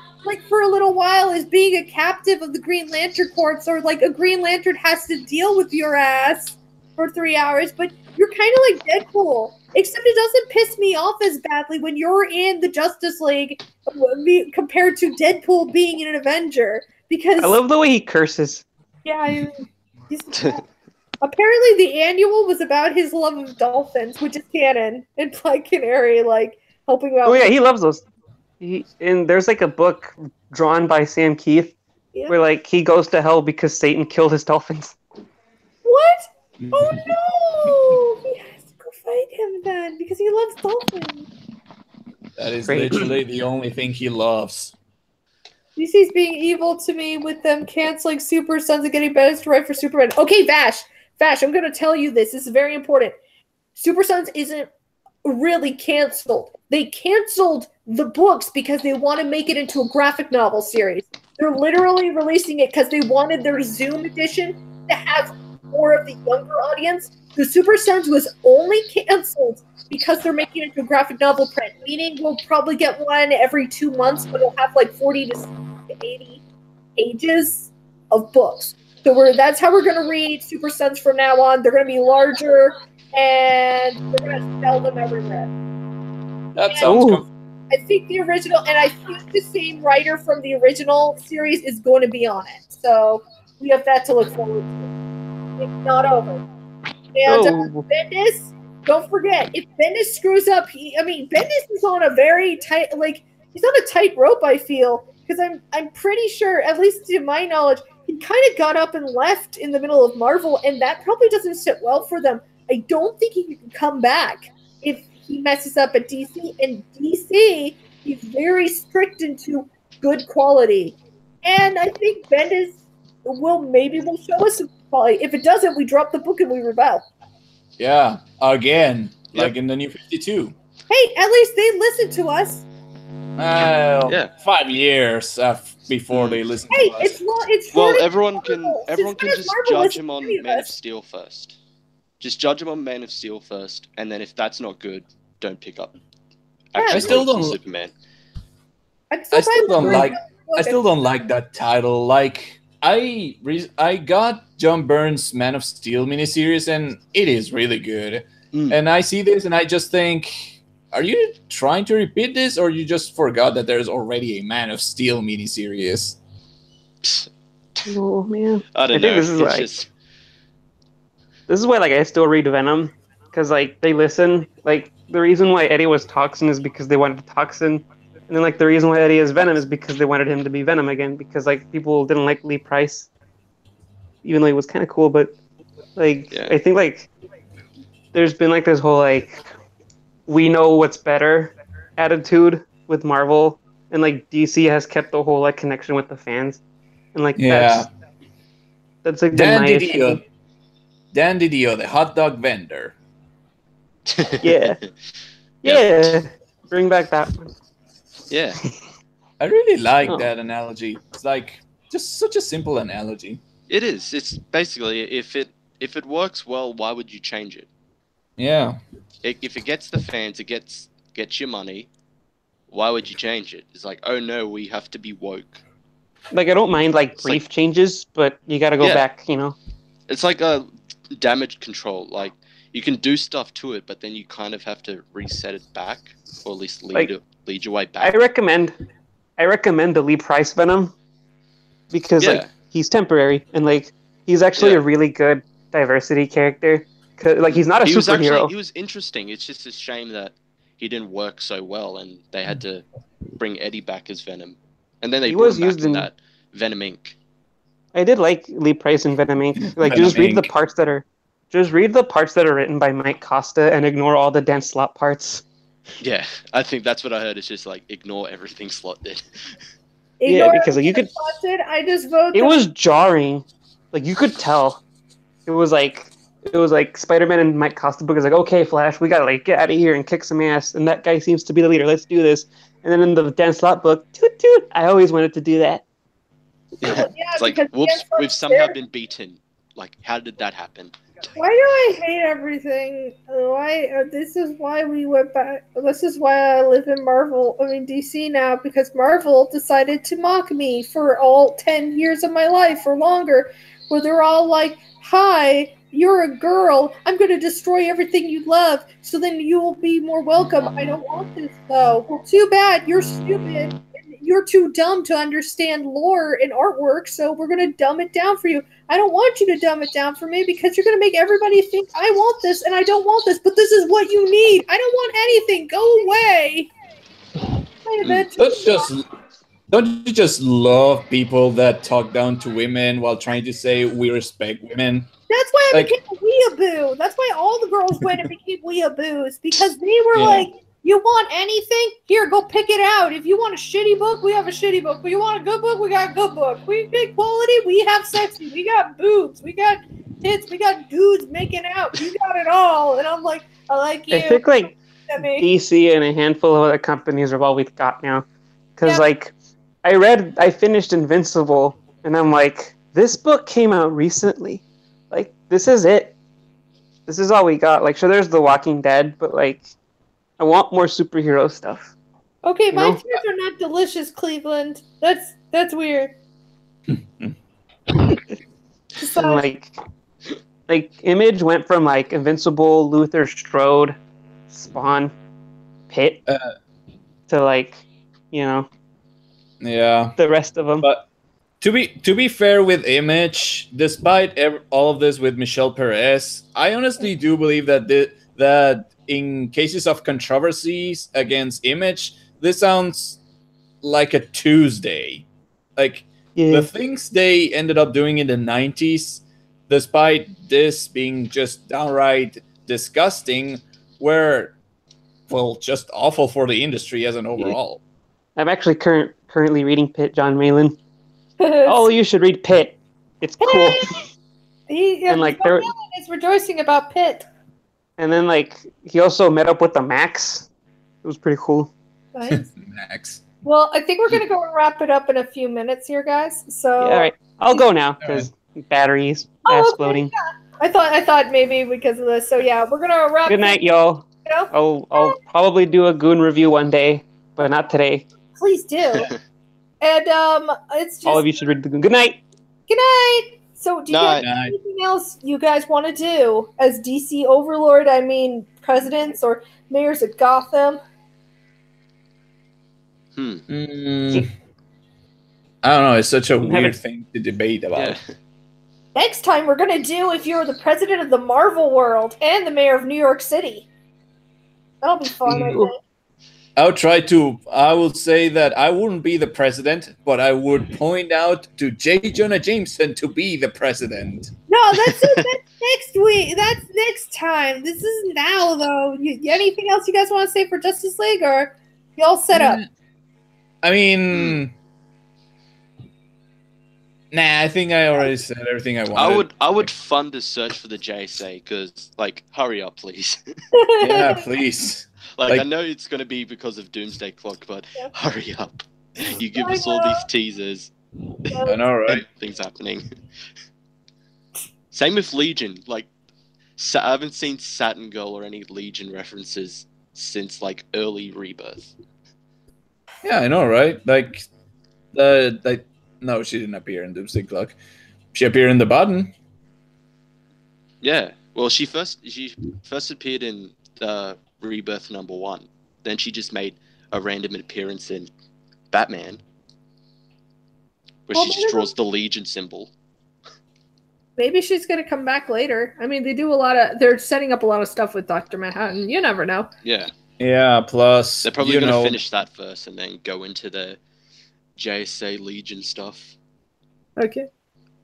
for a little while as being a captive of the Green Lantern Corps, or, a Green Lantern has to deal with your ass for 3 hours, but you're kind of like Deadpool. Except it doesn't piss me off as badly when you're in the Justice League compared to Deadpool being an Avenger. Because I love the way he curses. Yeah, apparently the annual was about his love of dolphins, which is canon, and Black Canary, helping out. Oh yeah, he loves those. And there's a book drawn by Sam Keith where he goes to hell because Satan killed his dolphins. What? Oh no! He has to go fight him then because he loves dolphins. That is literally the only thing he loves. DC's being evil to me with them canceling Super Sons and getting Bendis to write for Superman. Okay, Vash, I'm going to tell you this. This is very important. Super Sons isn't really canceled. They canceled the books because they want to make it into a graphic novel series. They're literally releasing it because they wanted their Zoom edition to have more of the younger audience. The Super Sons was only canceled because they're making it into a graphic novel print, meaning we'll probably get one every 2 months, but it'll have 40 to 80 pages of books. So that's how we're going to read Super Sons from now on. They're going to be larger, and we're going to sell them everywhere. That sounds good. I think the original, and I think the same writer from the original series is going to be on it. So we have that to look forward to. It's not over. And Bendis, don't forget, if Bendis screws up, Bendis is on a very tight, he's on a tight rope, I feel, because I'm pretty sure, at least to my knowledge, he kind of got up and left in the middle of Marvel, and that probably doesn't sit well for them. I don't think he can come back if he messes up at DC. And DC, he's very strict into good quality. And I think Bendis will show us some quality. If it doesn't, we drop the book and we rebel. Yeah, again. like in the New 52. Hey, at least they listen to us. Yeah. 5 years before they listen Hey, to us. it's Well, 40 everyone can Marvel. just Marvel judge listens him to on any of Man of us. Steel first. Just judge him on Man of Steel first, and then if that's not good, don't pick up. I still don't- Superman. I I still don't like. Look, I still don't like that title. Like I got John Byrne's Man of Steel miniseries, and it is really good. Mm. And I see this, and I just think, are you trying to repeat this, or you just forgot that there's already a Man of Steel miniseries? Oh man. I don't I think know. this is it's like just this is why like I still read Venom because like they listen. Like the reason why Eddie was Toxin is because they wanted Toxin, and then like the reason why Eddie is Venom is because they wanted him to be Venom again because like people didn't like Lee Price, even though he was kind of cool. But like Yeah. I think like there's been like this whole like we know what's better attitude with Marvel, and like DC has kept the whole like connection with the fans, and like Yeah. that's like been Dan my issue. Didio, the hot dog vendor. Yeah. Yeah, bring back that one. Yeah. I really like Oh. that analogy. It's like just such a simple analogy. It is. It's basically if it works well, why would you change it? Yeah. If it gets the fans, it gets your money. Why would you change it? It's like, oh no, we have to be woke. Like I don't mind like It's brief like- changes, but you got to go Yeah. back. You know. It's like a damage control. Like you can do stuff to it, but then you kind of have to reset it back, or at least lead your way back. I recommend the Lee Price Venom because Yeah. like he's temporary and like he's actually Yeah. a really good diversity character. 'Cause, like he's not a he was superhero. he was interesting. It's just a shame that he didn't work so well, and they had to bring Eddie back as Venom, and then they He brought was him back used in in- that Venom Inc. I did like Lee Price and Venom Inc. Like Venom just read the Inc. parts that are written by Mike Costa and ignore all the Dan Slott parts. Yeah, I think that's what I heard. It's just like ignore everything Slot did. Yeah, Ignore because like you could. everything Slot did. I just vote. It was jarring. Like you could tell. It was like Spider-Man and Mike Costa book is like, okay, Flash, we gotta like get out of here and kick some ass, and that guy seems to be the leader. Let's do this. And then in the Dan Slott book, toot toot, I always wanted to do that. Yeah, Yeah, it's like, because whoops, Dan Slott's we've somehow there. been beaten. Like, how did that happen? Why do I hate everything? Why? This is why we went back. This is why I live in DC now, because Marvel decided to mock me for all 10 years of my life or longer, where they're all like, "Hi, you're a girl. I'm going to destroy everything you love, so then you will be more welcome." I don't want this though. Well, too bad. You're stupid. You're too dumb to understand lore and artwork, so we're going to dumb it down for you. I don't want you to dumb it down for me because you're going to make everybody think I want this and I don't want this, but this is what you need. I don't want anything. Go away. Don't you just love people that talk down to women while trying to say we respect women? That's why I Like- became a weeaboo. That's why all the girls went and became weeaboos, because they were Yeah. like, you want anything? Here, go pick it out. If you want a shitty book, we have a shitty book. But you want a good book? We got a good book. We get quality, we have sexy. We got boobs. We got tits. We got dudes making out. You got it all. And I'm like, I like you. I think like At me. DC and a handful of other companies are all we've got now. Because Yeah. like I finished Invincible and I'm like, this book came out recently. Like this is it. This is all we got. Like sure there's The Walking Dead, but like I want more superhero stuff. Okay, my know? tears are not delicious, Cleveland. That's weird. And Besides, like Image went from like Invincible, Luther Strode, Spawn, Pitt to like, you know, Yeah. the rest of them. But to be fair with Image, despite all of this with Michelle Perez, I honestly do believe that that in cases of controversies against Image, this sounds like a Tuesday. Like Yeah. the things they ended up doing in the 90s, despite this being just downright disgusting, were, well, just awful for the industry as an overall. I'm actually currently reading Pitt, John Malin. Oh, you should read Pitt. It's cool. and like, John Allen is rejoicing about Pitt. And then like he also met up with the Max. It was pretty cool. Nice. Max. Well, I think we're gonna go and wrap it up in a few minutes here, guys. So Yeah, all right. I'll go now because batteries, Oh, ass okay, floating. I thought maybe because of this. So yeah, we're gonna wrap. Good night, y'all. You know? I'll probably do a goon review one day, but not today. Please do. And it's just All of you should read the goon. Good night. good night. So do you guys Night. have anything else you guys want to do as DC Overlord? I mean, presidents or mayors of Gotham? I don't know. It's such a weird thing to debate about. Yeah. Next time we're gonna do if you're the president of the Marvel world and the mayor of New York City. That'll be fun, I think. I would say that I wouldn't be the president, but I would point out to J. Jonah Jameson to be the president. No, that's next week. That's next time. This is now, though. Anything else you guys want to say for Justice League, or you all set up? I mean, I think I already said everything I wanted. I would fund a search for the JSA because, like, hurry up, please. Yeah, please. Like, I know it's going to be because of Doomsday Clock, but hurry up. You give us all these teasers. I know, right? Things happening. Same with Legion. Like, I haven't seen Saturn Girl or any Legion references since, like, early Rebirth. Yeah, I know, right? Like, no, she didn't appear in Doomsday Clock. She appeared in the button. Yeah. Well, she first appeared in Rebirth #1. Then she just made a random appearance in Batman, where she just draws the Legion symbol. Maybe she's gonna come back later. I mean, they're setting up a lot of stuff with Dr. Manhattan. You never know. Yeah. Yeah, plus They're probably going to finish that first and then go into the JSA Legion stuff. Okay.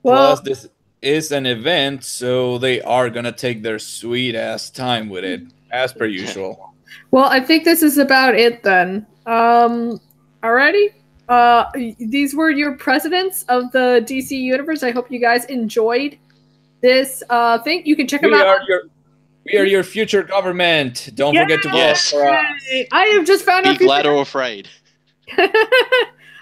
Well, plus this is an event, so they are gonna take their sweet ass time with it, as per usual. Well, I think this is about it then. Alrighty. These were your presidents of the DC universe. I hope you guys enjoyed this thing. You can check them out. We are your future government. Don't forget to vote for us. I have just found out. Be glad or afraid.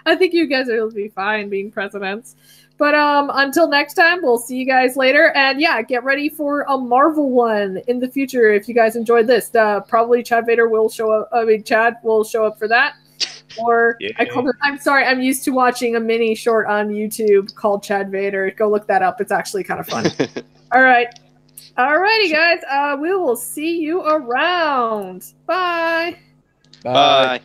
I think you guys will be fine being presidents. But until next time, we'll see you guys later. And yeah, get ready for a Marvel one in the future if you guys enjoyed this. Probably Chad Vader will show up. I mean, Chad will show up for that. Or I'm sorry, I'm used to watching a mini short on YouTube called Chad Vader. Go look that up. It's actually kind of fun. All right. Alrighty, guys. We will see you around. Bye. Bye.